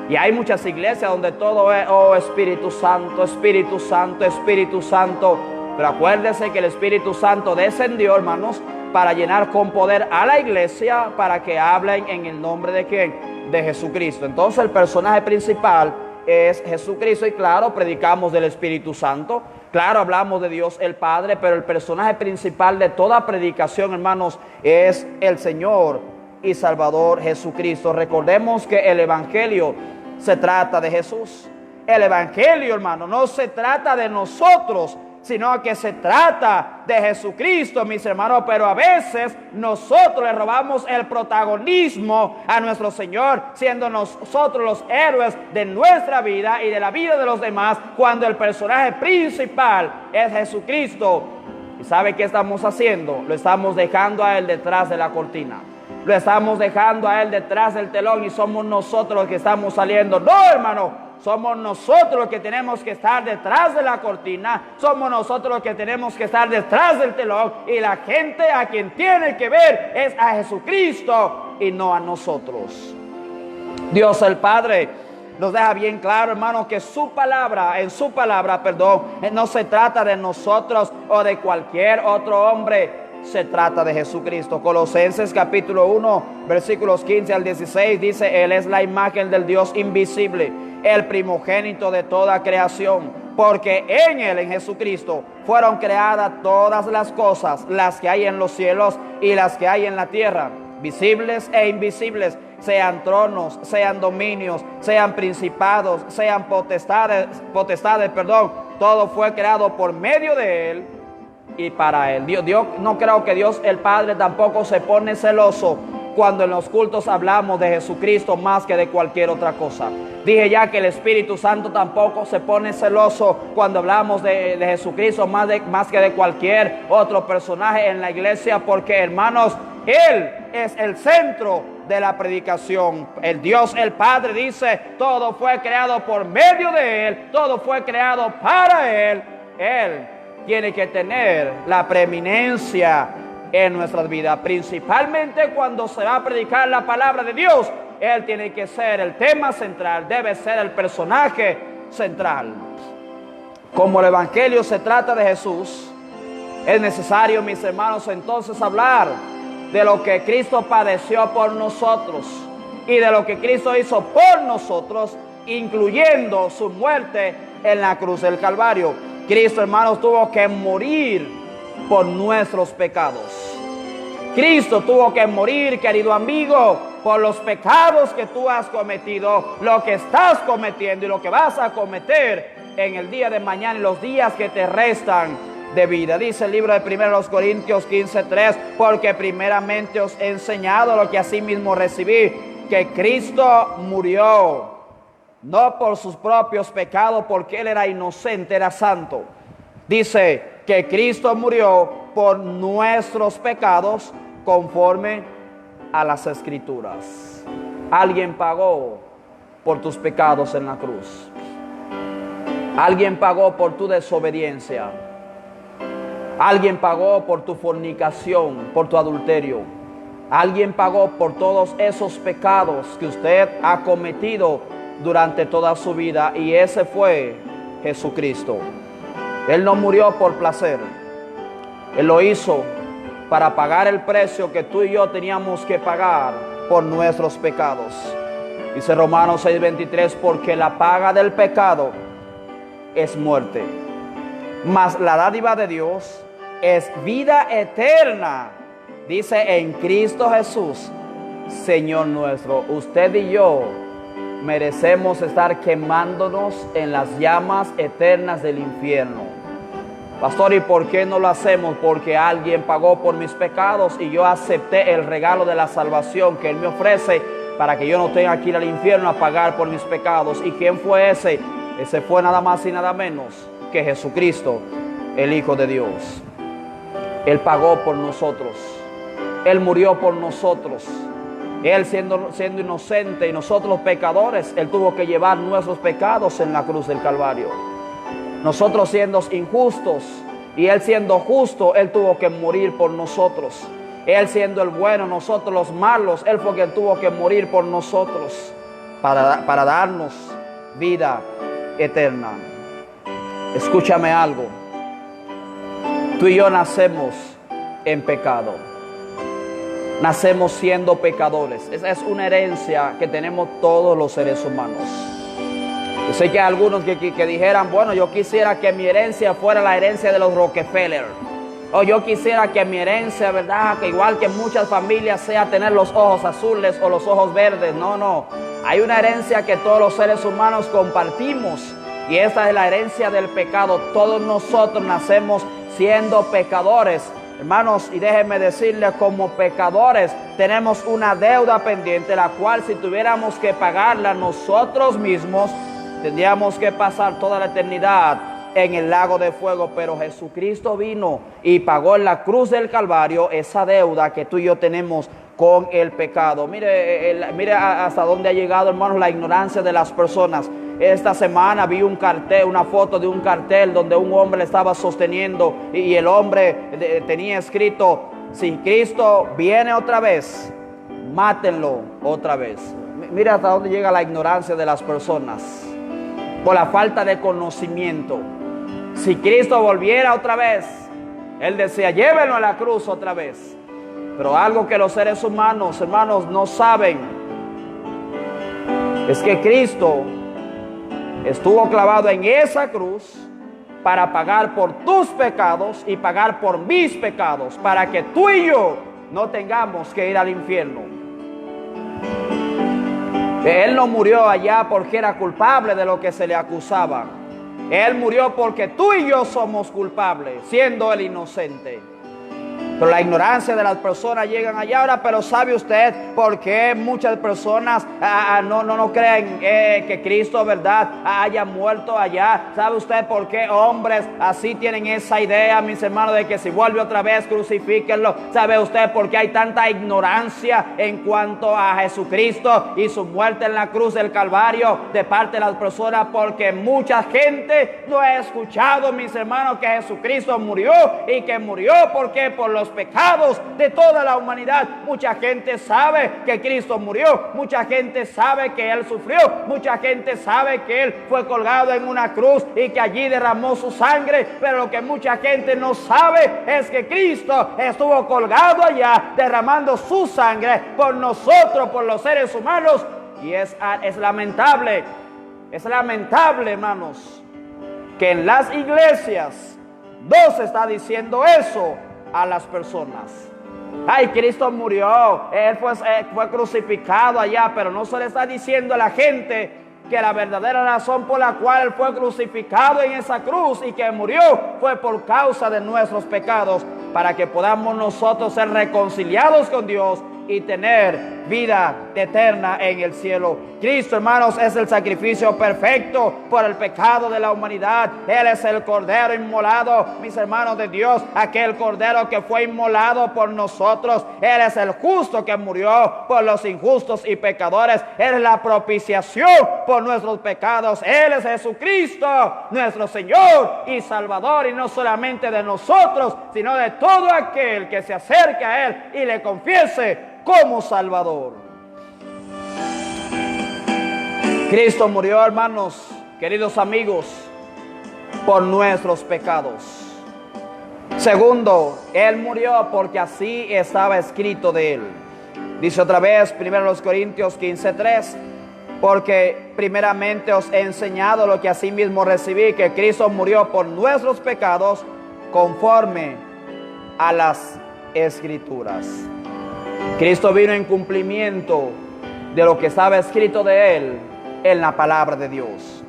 Y hay muchas iglesias donde todo es, oh, Espíritu Santo, Espíritu Santo, Espíritu Santo. Pero acuérdense que el Espíritu Santo descendió, hermanos, para llenar con poder a la iglesia, para que hablen en el nombre de ¿quién? De Jesucristo. Entonces el personaje principal es Jesucristo. Y claro, predicamos del Espíritu Santo, claro, hablamos de Dios el Padre, pero el personaje principal de toda predicación, hermanos, es el Señor y Salvador Jesucristo. Recordemos que el evangelio se trata de Jesús. El evangelio, hermano, no se trata de nosotros, sino que se trata de Jesucristo, mis hermanos. Pero a veces nosotros le robamos el protagonismo a nuestro Señor, siendo nosotros los héroes de nuestra vida y de la vida de los demás, cuando el personaje principal es Jesucristo. ¿Y sabe qué estamos haciendo? Lo estamos dejando a Él detrás de la cortina, lo estamos dejando a Él detrás del telón, y somos nosotros los que estamos saliendo. No, hermano, somos nosotros los que tenemos que estar detrás de la cortina, somos nosotros los que tenemos que estar detrás del telón, y la gente a quien tiene que ver es a Jesucristo y no a nosotros. Dios el Padre nos deja bien claro, hermano, que en su palabra, no se trata de nosotros o de cualquier otro hombre, se trata de Jesucristo. Colosenses capítulo 1, versículos 15 al 16 dice: Él es la imagen del Dios invisible, el primogénito de toda creación, porque en Él, en Jesucristo, fueron creadas todas las cosas, las que hay en los cielos y las que hay en la tierra, visibles e invisibles, sean tronos, sean dominios, sean principados, sean potestades, todo fue creado por medio de Él y para Él. Dios, no creo que Dios el Padre tampoco se pone celoso cuando en los cultos hablamos de Jesucristo más que de cualquier otra cosa. Dije ya que el Espíritu Santo tampoco se pone celoso cuando hablamos de Jesucristo más que de cualquier otro personaje en la iglesia, porque, hermanos, Él es el centro de la predicación. El Dios, el Padre, dice, todo fue creado por medio de Él, todo fue creado para Él. Él tiene que tener la preeminencia en nuestras vidas, principalmente cuando se va a predicar la palabra de Dios. Él tiene que ser el tema central, debe ser el personaje central. Como el Evangelio se trata de Jesús, es necesario, mis hermanos, entonces hablar de lo que Cristo padeció por nosotros y de lo que Cristo hizo por nosotros, incluyendo su muerte en la cruz del Calvario. Cristo, hermanos, tuvo que morir por nuestros pecados. Cristo tuvo que morir, querido amigo, por los pecados que tú has cometido, lo que estás cometiendo y lo que vas a cometer en el día de mañana y los días que te restan de vida. Dice el libro de 1 Corintios 15:3, porque primeramente os he enseñado lo que asimismo recibí, que Cristo murió, no por sus propios pecados, porque Él era inocente, era santo. Dice que Cristo murió por nuestros pecados conforme a las Escrituras. Alguien pagó por tus pecados en la cruz. Alguien pagó por tu desobediencia. Alguien pagó por tu fornicación, por tu adulterio. Alguien pagó por todos esos pecados que usted ha cometido durante toda su vida, y ese fue Jesucristo. Él no murió por placer. Él lo hizo para pagar el precio que tú y yo teníamos que pagar por nuestros pecados. Dice Romanos 6:23, porque la paga del pecado es muerte, mas la dádiva de Dios es vida eterna, dice, en Cristo Jesús, Señor nuestro. Usted y yo merecemos estar quemándonos en las llamas eternas del infierno. Pastor, ¿y por qué no lo hacemos? Porque alguien pagó por mis pecados y yo acepté el regalo de la salvación que Él me ofrece para que yo no tenga que ir al infierno a pagar por mis pecados. ¿Y quién fue ese? Ese fue nada más y nada menos que Jesucristo, el Hijo de Dios. Él pagó por nosotros. Él murió por nosotros. Él siendo inocente y nosotros pecadores, Él tuvo que llevar nuestros pecados en la cruz del Calvario. Nosotros siendo injustos y Él siendo justo, Él tuvo que morir por nosotros. Él siendo el bueno, nosotros los malos, Él fue quien tuvo que morir por nosotros para darnos vida eterna. Escúchame algo. Tú y yo nacemos en pecado. Nacemos siendo pecadores. Esa es una herencia que tenemos todos los seres humanos. Yo sé que hay algunos que dijeran, bueno, yo quisiera que mi herencia fuera la herencia de los Rockefeller. O yo quisiera que mi herencia, ¿verdad?, que igual que muchas familias, sea tener los ojos azules o los ojos verdes. No. Hay una herencia que todos los seres humanos compartimos. Y esa es la herencia del pecado. Todos nosotros nacemos siendo pecadores. Hermanos, y déjenme decirles, como pecadores tenemos una deuda pendiente, la cual si tuviéramos que pagarla nosotros mismos, tendríamos que pasar toda la eternidad en el lago de fuego. Pero Jesucristo vino y pagó en la cruz del Calvario esa deuda que tú y yo tenemos con el pecado. Mire hasta dónde ha llegado, hermanos, la ignorancia de las personas. Esta semana vi un cartel, una foto de un cartel donde un hombre le estaba sosteniendo y el hombre tenía escrito: si Cristo viene otra vez, mátenlo otra vez. Mira hasta dónde llega la ignorancia de las personas por la falta de conocimiento. Si Cristo volviera otra vez, Él decía: llévenlo a la cruz otra vez. Pero algo que los seres humanos, hermanos, no saben es que Cristo estuvo clavado en esa cruz para pagar por tus pecados y pagar por mis pecados, para que tú y yo no tengamos que ir al infierno. Él no murió allá porque era culpable de lo que se le acusaba. Él murió porque tú y yo somos culpables, siendo Él inocente. Pero la ignorancia de las personas llegan allá ahora. Pero ¿sabe usted por qué muchas personas no creen que Cristo, verdad, haya muerto allá? ¿Sabe usted por qué hombres así tienen esa idea, mis hermanos, de que si vuelve otra vez, crucifíquenlo? ¿Sabe usted por qué hay tanta ignorancia en cuanto a Jesucristo y su muerte en la cruz del Calvario de parte de las personas? Porque mucha gente no ha escuchado, mis hermanos, que Jesucristo murió, y que murió porque por los pecados de toda la humanidad. Mucha gente sabe que Cristo murió, mucha gente sabe que Él sufrió, mucha gente sabe que Él fue colgado en una cruz y que allí derramó su sangre, pero lo que mucha gente no sabe es que Cristo estuvo colgado allá derramando su sangre por nosotros, por los seres humanos. Y es lamentable, hermanos, que en las iglesias no se está diciendo eso a las personas. Ay, Cristo murió, Él fue crucificado allá, pero no se le está diciendo a la gente que la verdadera razón por la cual Él fue crucificado en esa cruz y que murió fue por causa de nuestros pecados, para que podamos nosotros ser reconciliados con Dios y tener vida eterna en el cielo. Cristo, hermanos, es el sacrificio perfecto por el pecado de la humanidad. Él es el cordero inmolado, mis hermanos de Dios, aquel cordero que fue inmolado por nosotros. Él es el justo que murió por los injustos y pecadores. Él es la propiciación por nuestros pecados. Él es Jesucristo, nuestro Señor y Salvador, y no solamente de nosotros, sino de todo aquel que se acerque a Él y le confiese como Salvador. Cristo murió, hermanos, queridos amigos, por nuestros pecados. Segundo, Él murió porque así estaba escrito de Él. Dice otra vez, 1 Corintios 15:3, porque primeramente os he enseñado lo que asimismo recibí, que Cristo murió por nuestros pecados conforme a las Escrituras. Cristo vino en cumplimiento de lo que estaba escrito de Él en la palabra de Dios.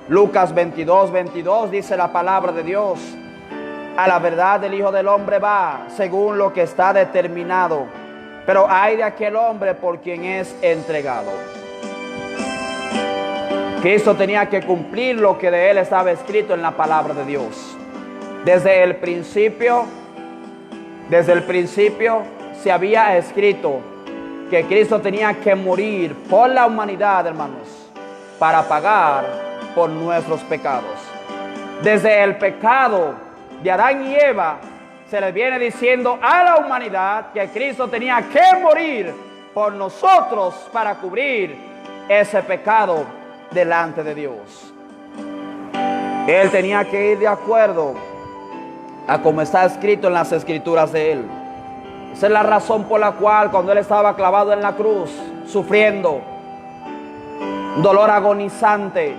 Lucas 22:22 dice la palabra de Dios: a la verdad el Hijo del Hombre va según lo que está determinado, pero ay de aquel hombre por quien es entregado. Cristo tenía que cumplir lo que de Él estaba escrito en la palabra de Dios. Desde el principio se había escrito que Cristo tenía que morir por la humanidad, hermanos, para pagar por nuestros pecados. Desde el pecado de Adán y Eva se les viene diciendo a la humanidad que Cristo tenía que morir por nosotros para cubrir ese pecado delante de Dios. Él tenía que ir de acuerdo a como está escrito en las Escrituras de Él. Esa es la razón por la cual cuando Él estaba clavado en la cruz, sufriendo un dolor agonizante,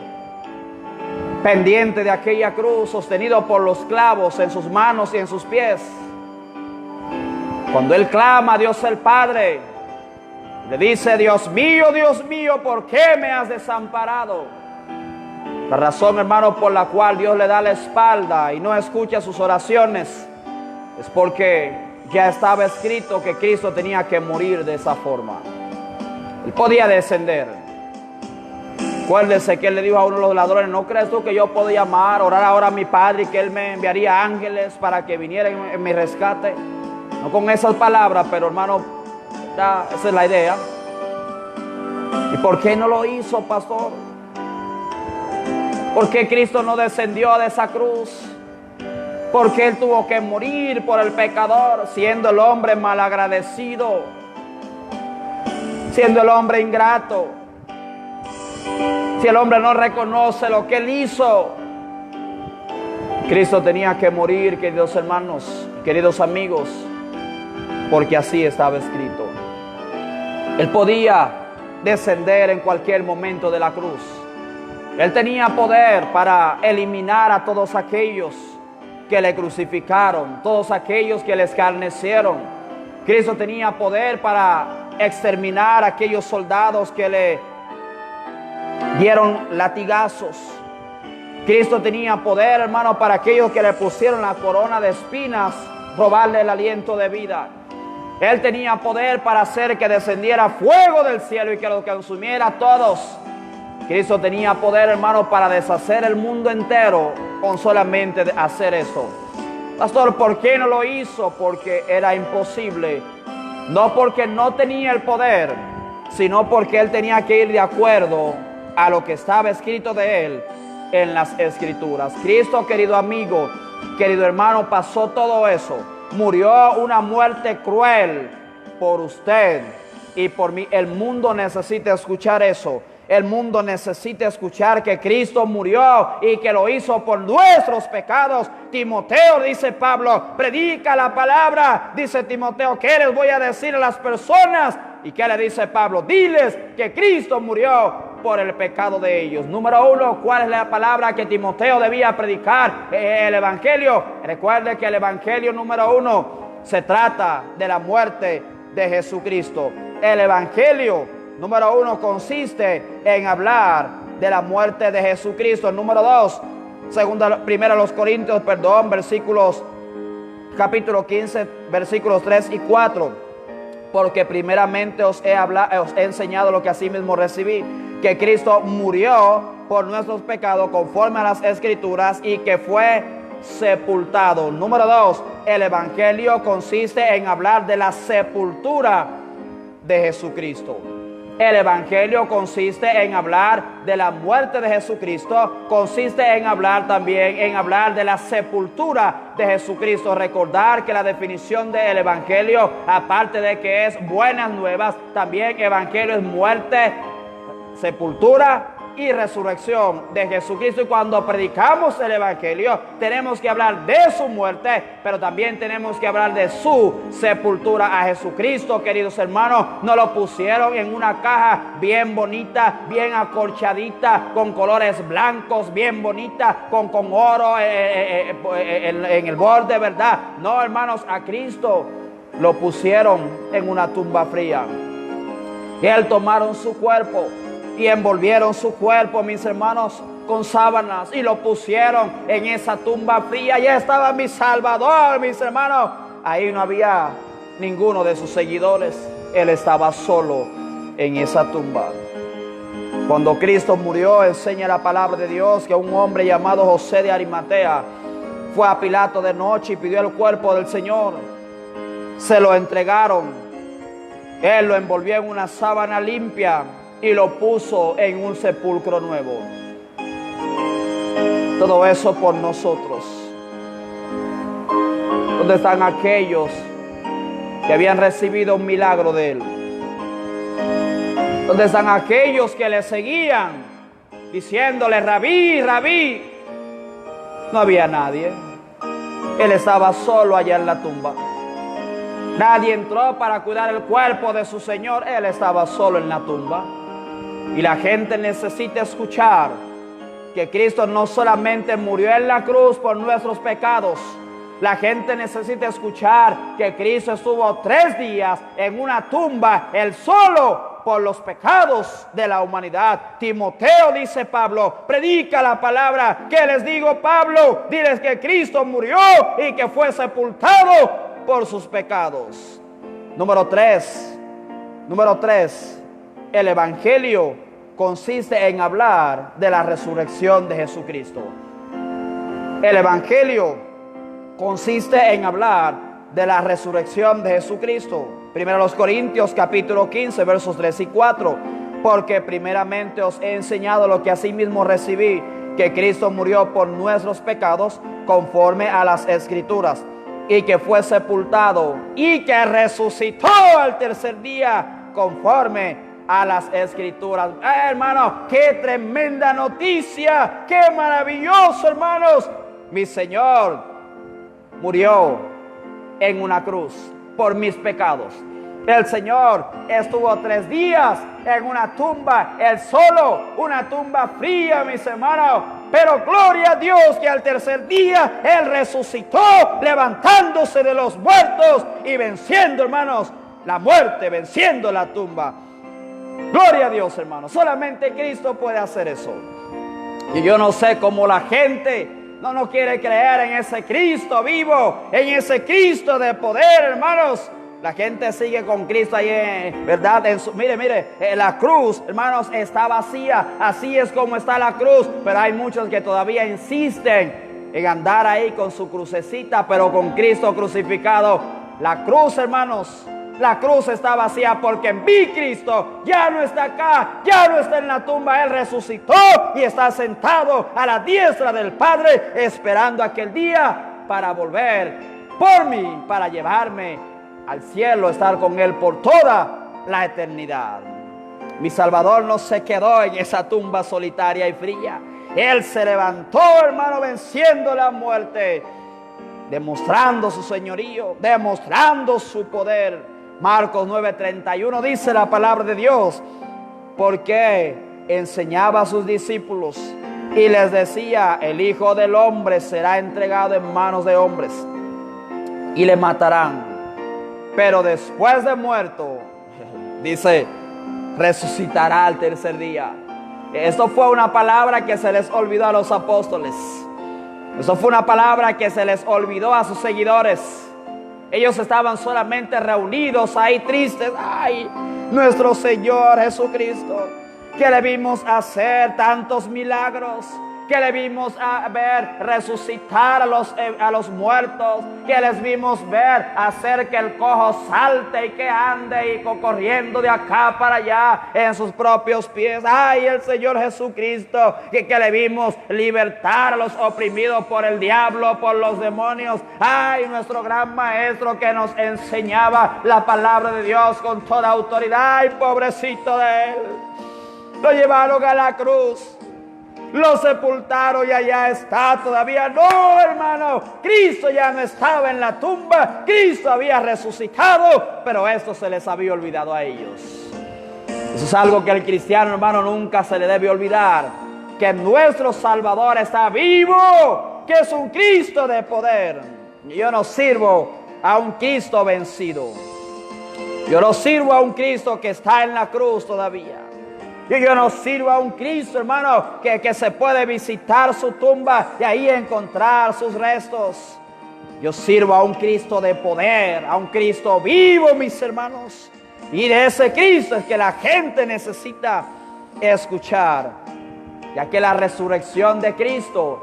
pendiente de aquella cruz, sostenido por los clavos en sus manos y en sus pies, cuando Él clama a Dios el Padre, le dice: Dios mío, ¿por qué me has desamparado? La razón, hermano, por la cual Dios le da la espalda y no escucha sus oraciones es porque ya estaba escrito que Cristo tenía que morir de esa forma. Él podía descender. Acuérdese que Él le dijo a uno de los ladrones: ¿no crees tú que yo puedo orar ahora a mi Padre y que Él me enviaría ángeles para que vinieran en mi rescate? No con esas palabras, pero hermano, esa es la idea. ¿Y por qué no lo hizo, pastor? ¿Por qué Cristo no descendió de esa cruz? ¿Por qué Él tuvo que morir por el pecador, siendo el hombre malagradecido, siendo el hombre ingrato? Si el hombre no reconoce lo que Él hizo, Cristo tenía que morir, queridos hermanos, queridos amigos, porque así estaba escrito. Él podía descender en cualquier momento de la cruz. Él tenía poder para eliminar a todos aquellos que le crucificaron, todos aquellos que le escarnecieron, Cristo tenía poder para exterminar a aquellos soldados que le dieron latigazos. Cristo tenía poder, hermano, para aquellos que le pusieron la corona de espinas, robarle el aliento de vida. Él tenía poder para hacer que descendiera fuego del cielo y que los consumiera a todos. Cristo tenía poder, hermano, para deshacer el mundo entero con solamente hacer eso. Pastor, ¿por qué no lo hizo? Porque era imposible. No porque no tenía el poder, sino porque Él tenía que ir de acuerdo a lo que estaba escrito de Él en las Escrituras. Cristo, querido amigo, querido hermano, pasó todo eso. Murió una muerte cruel por usted y por mí. El mundo necesita escuchar eso. El mundo necesita escuchar que Cristo murió y que lo hizo por nuestros pecados. Timoteo, dice Pablo, predica la palabra. Dice Timoteo, ¿qué les voy a decir a las personas? ¿Y qué le dice Pablo? Diles que Cristo murió por el pecado de ellos. Número 1, ¿cuál es la palabra que Timoteo debía predicar? El Evangelio. Recuerde que el Evangelio número 1 se trata de la muerte de Jesucristo. El Evangelio número 1 consiste en hablar de la muerte de Jesucristo. Número 2, primero los Corintios, capítulo 15, versículos 3 y 4. Porque primeramente os he enseñado lo que asimismo recibí, que Cristo murió por nuestros pecados conforme a las Escrituras y que fue sepultado. Número 2, el Evangelio consiste en hablar de la sepultura de Jesucristo. El Evangelio consiste en hablar de la muerte de Jesucristo, consiste en hablar también, de la sepultura de Jesucristo. Recordar que la definición del Evangelio, aparte de que es buenas nuevas, también Evangelio es muerte, sepultura y resurrección de Jesucristo. Y cuando predicamos el Evangelio, tenemos que hablar de su muerte, pero también tenemos que hablar de su sepultura. A Jesucristo, queridos hermanos, nos lo pusieron en una caja bien bonita, bien acolchadita, con colores blancos, bien bonita, con oro en el borde, ¿verdad? No, hermanos, a Cristo lo pusieron en una tumba fría. Y Él tomaron su cuerpo y envolvieron su cuerpo, mis hermanos, con sábanas y lo pusieron en esa tumba fría. Ya estaba mi Salvador, mis hermanos. Ahí no había ninguno de sus seguidores. Él estaba solo en esa tumba. Cuando Cristo murió, enseña la palabra de Dios que un hombre llamado José de Arimatea fue a Pilato de noche y pidió el cuerpo del Señor. Se lo entregaron. Él lo envolvió en una sábana limpia y lo puso en un sepulcro nuevo. Todo eso por nosotros. ¿Dónde están aquellos que habían recibido un milagro de Él? ¿Dónde están aquellos que le seguían diciéndole, Rabí, Rabí? No había nadie. Él estaba solo allá en la tumba. Nadie entró para cuidar el cuerpo de su Señor. Él estaba solo en la tumba. Y la gente necesita escuchar que Cristo no solamente murió en la cruz por nuestros pecados. La gente necesita escuchar que Cristo estuvo 3 días en una tumba, Él solo, por los pecados de la humanidad. Timoteo, dice Pablo, predica la palabra. ¿Qué les digo, Pablo? Diles que Cristo murió y que fue sepultado por sus pecados. Número 3, el Evangelio consiste en hablar de la resurrección de Jesucristo. El Evangelio consiste en hablar de la resurrección de Jesucristo. Primero los Corintios capítulo 15 versos 3 y 4. Porque primeramente os he enseñado lo que asimismo recibí, que Cristo murió por nuestros pecados conforme a las Escrituras, y que fue sepultado y que resucitó al tercer día conforme a las Escrituras. Hermano, qué tremenda noticia, qué maravilloso, hermanos. Mi Señor murió en una cruz por mis pecados. El Señor estuvo 3 días en una tumba, Él solo, una tumba fría, mis hermanos. Pero gloria a Dios que al 3er día Él resucitó, levantándose de los muertos y venciendo, hermanos, la muerte, venciendo la tumba. Gloria a Dios, hermanos. Solamente Cristo puede hacer eso. Y yo no sé cómo la gente no quiere creer en ese Cristo vivo, en ese Cristo de poder, hermanos. La gente sigue con Cristo ahí, ¿verdad? Mire, la cruz, hermanos, está vacía. Así es como está la cruz. Pero hay muchos que todavía insisten en andar ahí con su crucecita, pero con Cristo crucificado. La cruz, hermanos, la cruz está vacía porque en mi Cristo ya no está acá, ya no está en la tumba. Él resucitó y está sentado a la diestra del Padre, esperando aquel día para volver por mí, para llevarme al cielo, estar con Él por toda la eternidad. Mi Salvador no se quedó en esa tumba solitaria y fría. Él se levantó, hermano, venciendo la muerte, demostrando su señorío, demostrando su poder. Marcos 9:31 dice la palabra de Dios, porque enseñaba a sus discípulos y les decía: el Hijo del Hombre será entregado en manos de hombres y le matarán. Pero después de muerto, dice, resucitará al 3er día. Esto fue una palabra que se les olvidó a los apóstoles. Esto fue una palabra que se les olvidó a sus seguidores. Ellos estaban solamente reunidos ahí tristes. Ay, nuestro Señor Jesucristo, que le vimos hacer tantos milagros, que le vimos ver resucitar a los muertos, que les vimos ver hacer que el cojo salte y que ande y corriendo de acá para allá en sus propios pies. Ay, el Señor Jesucristo, que le vimos libertar a los oprimidos por el diablo, por los demonios. Ay, nuestro gran maestro que nos enseñaba la palabra de Dios con toda autoridad. Ay, pobrecito de él. Lo llevaron a la cruz, lo sepultaron y allá está todavía. No, hermano, Cristo ya no estaba en la tumba, Cristo había resucitado, pero esto se les había olvidado a ellos. Eso es algo que al cristiano, hermano, nunca se le debe olvidar, que nuestro Salvador está vivo, que es un Cristo de poder. Yo no sirvo a un Cristo vencido, yo no sirvo a un Cristo que está en la cruz todavía. Yo no sirvo a un Cristo, hermano, que se puede visitar su tumba y ahí encontrar sus restos. Yo sirvo a un Cristo de poder, a un Cristo vivo, mis hermanos. Y de ese Cristo es que la gente necesita escuchar, ya que la resurrección de Cristo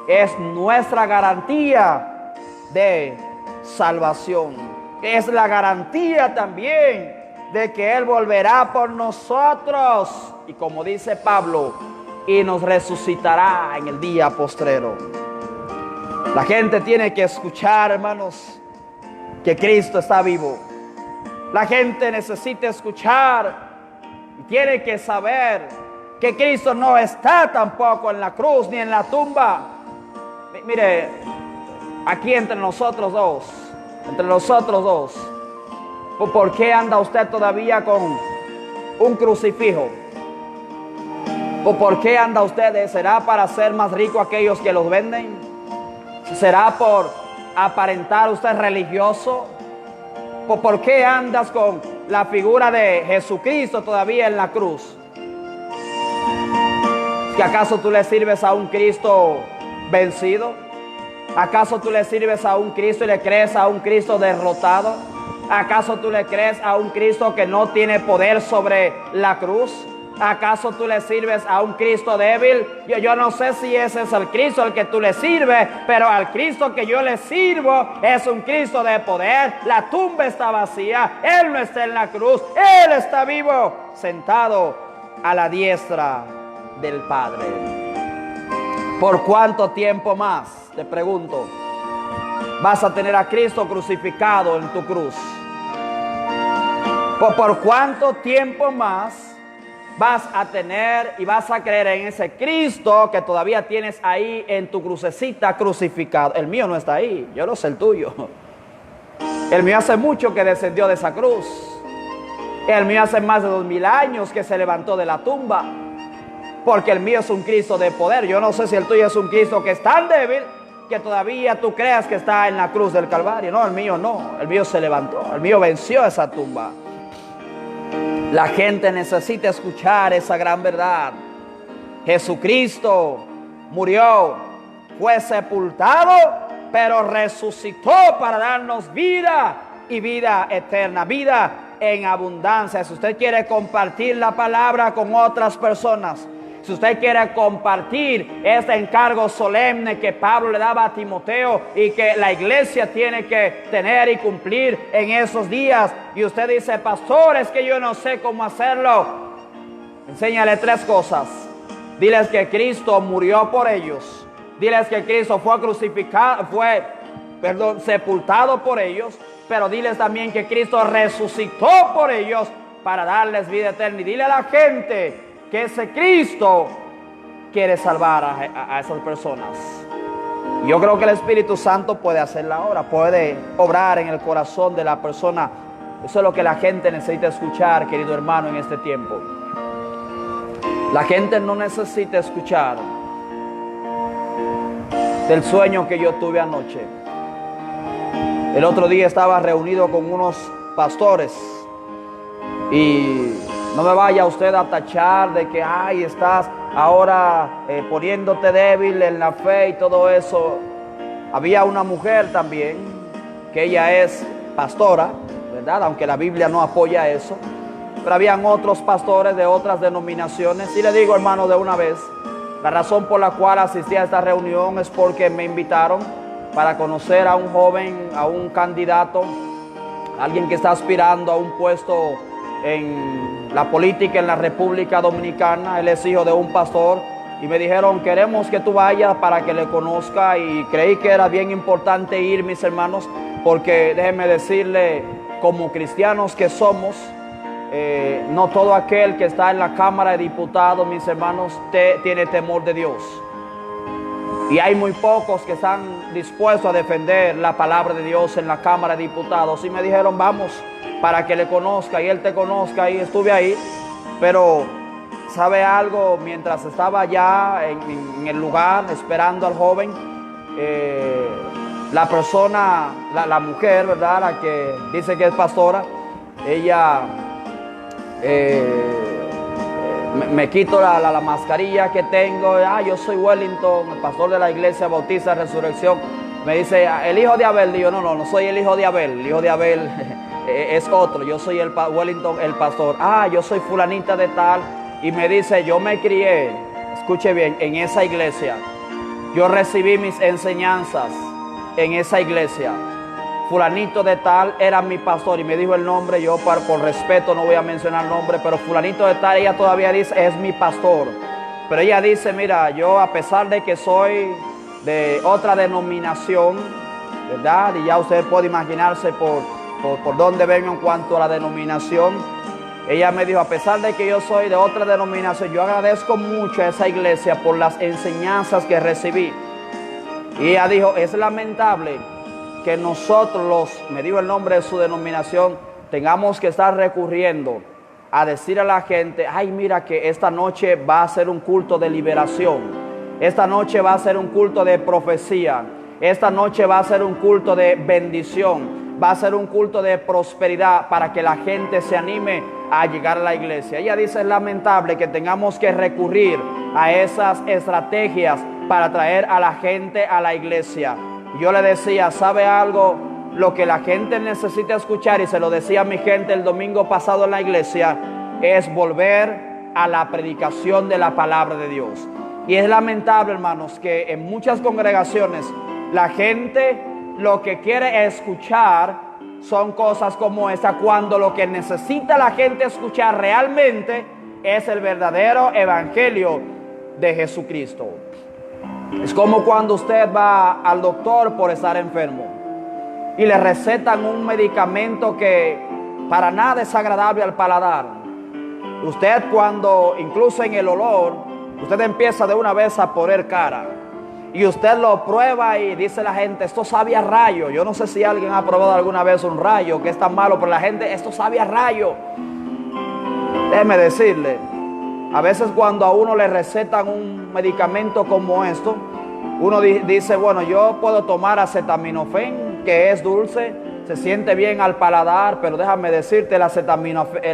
es nuestra garantía de salvación. Es la garantía también de que Él volverá por nosotros, y como dice Pablo, y nos resucitará en el día postrero. La gente tiene que escuchar, hermanos, que Cristo está vivo. La gente necesita escuchar y tiene que saber que Cristo no está tampoco en la cruz ni en la tumba. Mire, aquí entre nosotros dos, ¿por qué anda usted todavía con un crucifijo? ¿Por qué anda usted? ¿Será para ser más rico aquellos que los venden? ¿Será por aparentar usted religioso? ¿Por qué andas con la figura de Jesucristo todavía en la cruz? ¿Que acaso tú le sirves a un Cristo vencido? ¿Acaso tú le sirves a un Cristo y le crees a un Cristo derrotado? ¿Acaso tú le crees a un Cristo que no tiene poder sobre la cruz? ¿Acaso tú le sirves a un Cristo débil? Yo no sé si ese es el Cristo al que tú le sirves, pero al Cristo que yo le sirvo es un Cristo de poder. La tumba está vacía, Él no está en la cruz, Él está vivo, sentado a la diestra del Padre. ¿Por cuánto tiempo más, te pregunto, vas a tener a Cristo crucificado en tu cruz? ¿Por cuánto tiempo más vas a tener y vas a creer en ese Cristo que todavía tienes ahí en tu crucecita crucificado? El mío no está ahí, yo no sé el tuyo. El mío hace mucho que descendió de esa cruz. El mío hace más de 2000 años que se levantó de la tumba. Porque el mío es un Cristo de poder. Yo no sé si el tuyo es un Cristo que es tan débil que todavía tú creas que está en la cruz del Calvario. No, el mío no. El mío se levantó. El mío venció esa tumba. La gente necesita escuchar esa gran verdad. Jesucristo murió, fue sepultado, pero resucitó para darnos vida y vida eterna, vida en abundancia. Si usted quiere compartir la palabra con otras personas, si usted quiere compartir este encargo solemne que Pablo le daba a Timoteo y que la iglesia tiene que tener y cumplir en esos días, y usted dice, pastor, es que yo no sé cómo hacerlo, enséñale 3 cosas. Diles que Cristo murió por ellos. Diles que Cristo fue crucificado, sepultado por ellos. Pero diles también que Cristo resucitó por ellos para darles vida eterna. Y dile a la gente que ese Cristo quiere salvar a esas personas. Yo creo que el Espíritu Santo puede hacerla ahora, puede obrar en el corazón de la persona. Eso es lo que la gente necesita escuchar, querido hermano, en este tiempo. La gente no necesita escuchar del sueño que yo tuve anoche. El otro día estaba reunido con unos pastores y no me vaya usted a tachar de que ay, estás ahora poniéndote débil en la fe y todo eso. Había una mujer también que ella es pastora, ¿verdad? Aunque la Biblia no apoya eso. Pero habían otros pastores de otras denominaciones. Y le digo, hermano, de una vez, la razón por la cual asistí a esta reunión es porque me invitaron para conocer a un joven, a un candidato, alguien que está aspirando a un puesto en la política en la República Dominicana. Él es hijo de un pastor y me dijeron, queremos que tú vayas para que le conozca, y creí que era bien importante ir, mis hermanos, porque déjenme decirle, como cristianos que somos, no todo aquel que está en la Cámara de Diputados, mis hermanos, tiene temor de Dios. Y hay muy pocos que están dispuestos a defender la palabra de Dios en la Cámara de Diputados. Y me dijeron, vamos, para que le conozca y él te conozca. Y estuve ahí. Pero, ¿sabe algo? Mientras estaba allá en el lugar esperando al joven, la persona, la mujer, ¿verdad? La que dice que es pastora, ella... me quito la mascarilla que tengo. Yo soy Wellington, el pastor de la iglesia Bautista Resurrección. Me dice, el hijo de Abel. Digo, no soy el hijo de Abel. El hijo de Abel es otro. Yo soy Wellington, el pastor. Yo soy fulanita de tal. Y me dice, yo me crié, escuche bien, en esa iglesia. Yo recibí mis enseñanzas en esa iglesia. Fulanito de tal era mi pastor, y me dijo el nombre. Yo por respeto no voy a mencionar el nombre, pero fulanito de tal, ella todavía dice, es mi pastor. Pero ella dice, mira, yo a pesar de que soy de otra denominación, ¿verdad? Y ya usted puede imaginarse por dónde vengo en cuanto a la denominación. Ella me dijo, a pesar de que yo soy de otra denominación, yo agradezco mucho a esa iglesia por las enseñanzas que recibí. Y ella dijo, es lamentable que nosotros, me dijo el nombre de su denominación, tengamos que estar recurriendo a decir a la gente, mira que esta noche va a ser un culto de liberación, esta noche va a ser un culto de profecía, esta noche va a ser un culto de bendición, va a ser un culto de prosperidad, para que la gente se anime a llegar a la iglesia. Ella dice, es lamentable que tengamos que recurrir a esas estrategias para traer a la gente a la iglesia. Yo le decía, ¿sabe algo? Lo que la gente necesita escuchar, y se lo decía a mi gente el domingo pasado en la iglesia, es volver a la predicación de la palabra de Dios. Y es lamentable, hermanos, que en muchas congregaciones la gente lo que quiere escuchar son cosas como esta, cuando lo que necesita la gente escuchar realmente es el verdadero evangelio de Jesucristo. Es como cuando usted va al doctor por estar enfermo y le recetan un medicamento que para nada es agradable al paladar. Usted, cuando incluso en el olor, usted empieza de una vez a poner cara, y usted lo prueba y dice la gente, esto sabe a rayo. Yo no sé si alguien ha probado alguna vez un rayo, que es tan malo, pero la gente, esto sabe a rayo. Déjeme decirle, a veces cuando a uno le recetan un medicamento como esto, uno dice, bueno, yo puedo tomar acetaminofén, que es dulce, se siente bien al paladar, pero déjame decirte, el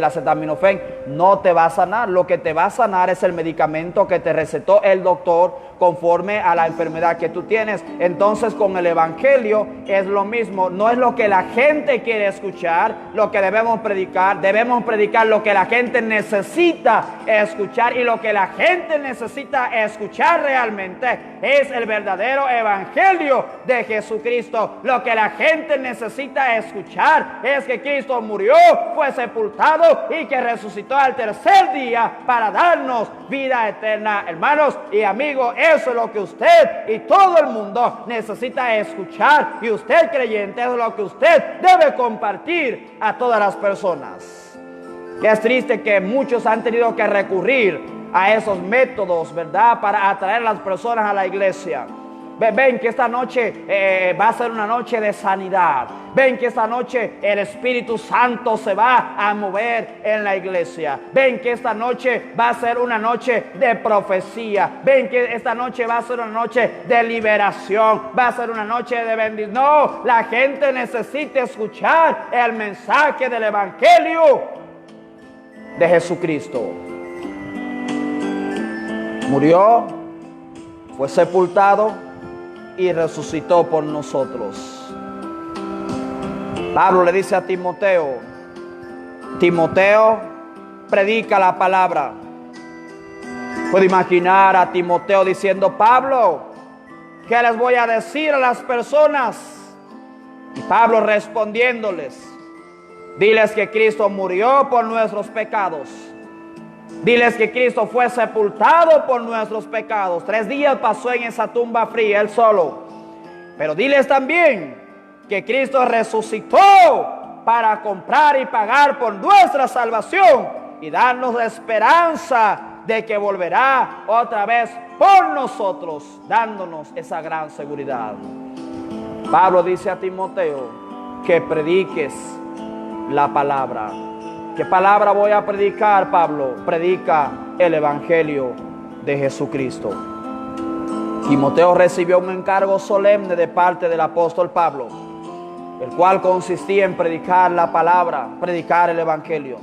acetaminofén no te va a sanar. Lo que te va a sanar es el medicamento que te recetó el doctor conforme a la enfermedad que tú tienes. Entonces con el evangelio es lo mismo. No es lo que la gente quiere escuchar lo que debemos predicar. Debemos predicar lo que la gente necesita escuchar, y lo que la gente necesita escuchar realmente es el verdadero evangelio de Jesucristo. Lo que la gente necesita escuchar es que Cristo murió, fue sepultado y que resucitó al tercer día para darnos vida eterna. Hermanos y amigos, eso es lo que usted y todo el mundo necesita escuchar, y usted creyente, es lo que usted debe compartir a todas las personas. Que es triste que muchos han tenido que recurrir a esos métodos, ¿verdad?, para atraer a las personas a la iglesia. Ven que esta noche va a ser una noche de sanidad. Ven que esta noche el Espíritu Santo se va a mover en la iglesia. Ven que esta noche va a ser una noche de profecía. Ven que esta noche va a ser una noche de liberación. Va a ser una noche de bendición. No, la gente necesita escuchar el mensaje del evangelio de Jesucristo. Murió, fue sepultado y resucitó por nosotros. Pablo le dice a Timoteo, Timoteo, predica la palabra. Puedo imaginar a Timoteo diciendo, Pablo, ¿qué les voy a decir a las personas? Y Pablo respondiéndoles, diles que Cristo murió por nuestros pecados. Diles que Cristo fue sepultado por nuestros pecados. 3 días pasó en esa tumba fría, él solo. Pero diles también que Cristo resucitó para comprar y pagar por nuestra salvación y darnos la esperanza de que volverá otra vez por nosotros, dándonos esa gran seguridad. Pablo dice a Timoteo que prediques la palabra. ¿Qué palabra voy a predicar, Pablo? Predica el evangelio de Jesucristo. Timoteo recibió un encargo solemne de parte del apóstol Pablo, el cual consistía en predicar la palabra, predicar el evangelio.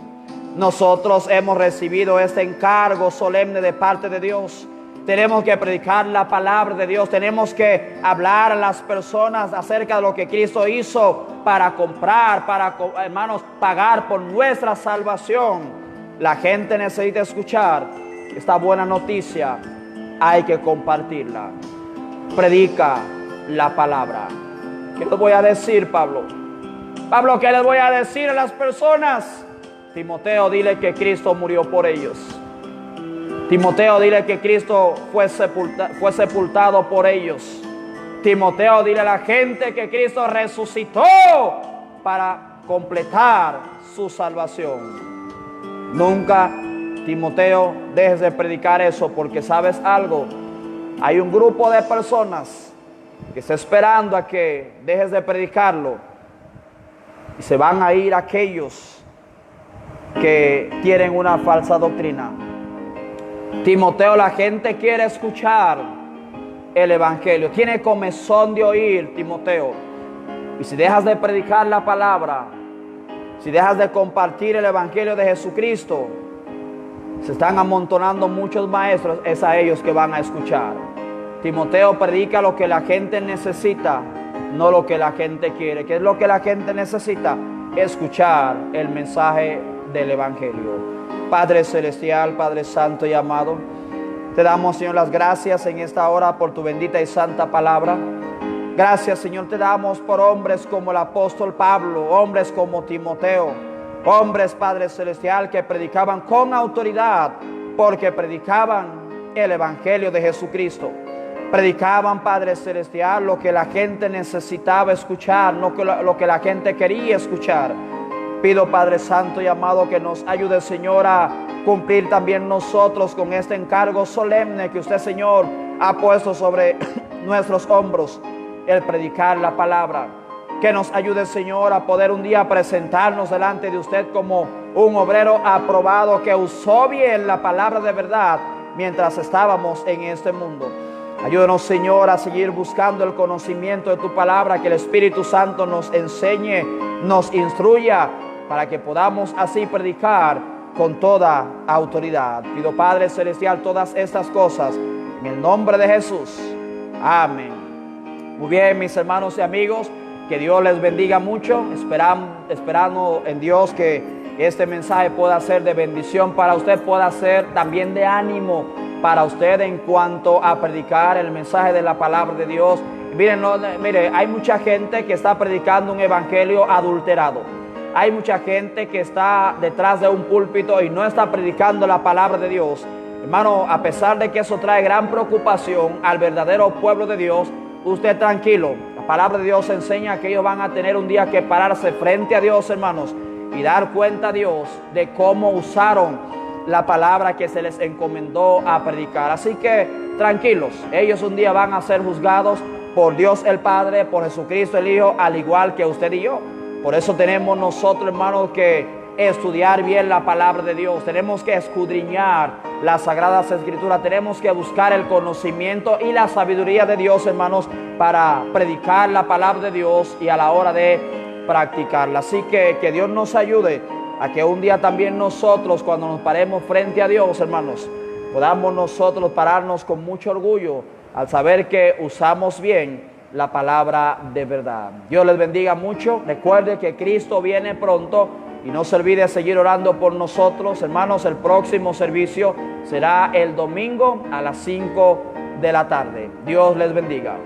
Nosotros hemos recibido este encargo solemne de parte de Dios. Tenemos que predicar la palabra de Dios. Tenemos que hablar a las personas acerca de lo que Cristo hizo para comprar, hermanos, pagar por nuestra salvación. La gente necesita escuchar esta buena noticia. Hay que compartirla. Predica la palabra. ¿Qué les voy a decir, Pablo? Pablo, ¿qué les voy a decir a las personas? Timoteo, dile que Cristo murió por ellos. Timoteo, dile que Cristo fue sepultado por ellos. Timoteo, dile a la gente que Cristo resucitó para completar su salvación. Nunca, Timoteo, dejes de predicar eso, porque sabes algo, hay un grupo de personas que está esperando a que dejes de predicarlo, y se van a ir aquellos que tienen una falsa doctrina. Timoteo, la gente quiere escuchar el evangelio, tiene comezón de oír, Timoteo. Y si dejas de predicar la palabra, si dejas de compartir el evangelio de Jesucristo, se están amontonando muchos maestros, es a ellos que van a escuchar. Timoteo, predica lo que la gente necesita, no lo que la gente quiere. ¿Qué es lo que la gente necesita? Escuchar el mensaje del evangelio. Padre celestial, Padre santo y amado, te damos, Señor, las gracias en esta hora por tu bendita y santa palabra. Gracias, Señor, te damos por hombres como el apóstol Pablo, hombres como Timoteo, hombres, Padre celestial, que predicaban con autoridad, porque predicaban el evangelio de Jesucristo. Predicaban, Padre celestial, lo que la gente necesitaba escuchar, no lo que la gente quería escuchar. Pido, Padre santo y amado, que nos ayude, Señor, a cumplir también nosotros con este encargo solemne que usted, Señor, ha puesto sobre nuestros hombros, el predicar la palabra. Que nos ayude, Señor, a poder un día presentarnos delante de usted como un obrero aprobado que usó bien la palabra de verdad mientras estábamos en este mundo. Ayúdanos, Señor, a seguir buscando el conocimiento de tu palabra, que el Espíritu Santo nos enseñe, nos instruya, para que podamos así predicar con toda autoridad. Pido, Padre Celestial, todas estas cosas en el nombre de Jesús. Amén. Muy bien, mis hermanos y amigos, que Dios les bendiga mucho. Esperando en Dios que este mensaje pueda ser de bendición para usted, pueda ser también de ánimo para usted en cuanto a predicar el mensaje de la palabra de Dios. Mire, hay mucha gente que está predicando un evangelio adulterado. Hay mucha gente que está detrás de un púlpito y no está predicando la palabra de Dios. Hermano, a pesar de que eso trae gran preocupación al verdadero pueblo de Dios, usted tranquilo. La palabra de Dios enseña que ellos van a tener un día que pararse frente a Dios, hermanos, y dar cuenta a Dios de cómo usaron la palabra que se les encomendó a predicar. Así que tranquilos, ellos un día van a ser juzgados por Dios el Padre, por Jesucristo el Hijo, al igual que usted y yo. Por eso tenemos nosotros, hermanos, que estudiar bien la palabra de Dios. Tenemos que escudriñar las Sagradas Escrituras. Tenemos que buscar el conocimiento y la sabiduría de Dios, hermanos, para predicar la palabra de Dios y a la hora de practicarla. Así que Dios nos ayude a que un día también nosotros, cuando nos paremos frente a Dios, hermanos, podamos nosotros pararnos con mucho orgullo al saber que usamos bien la palabra de verdad. Dios les bendiga mucho. Recuerde que Cristo viene pronto y no se olvide seguir orando por nosotros, hermanos. El próximo servicio será el domingo a las 5 de la tarde. Dios les bendiga.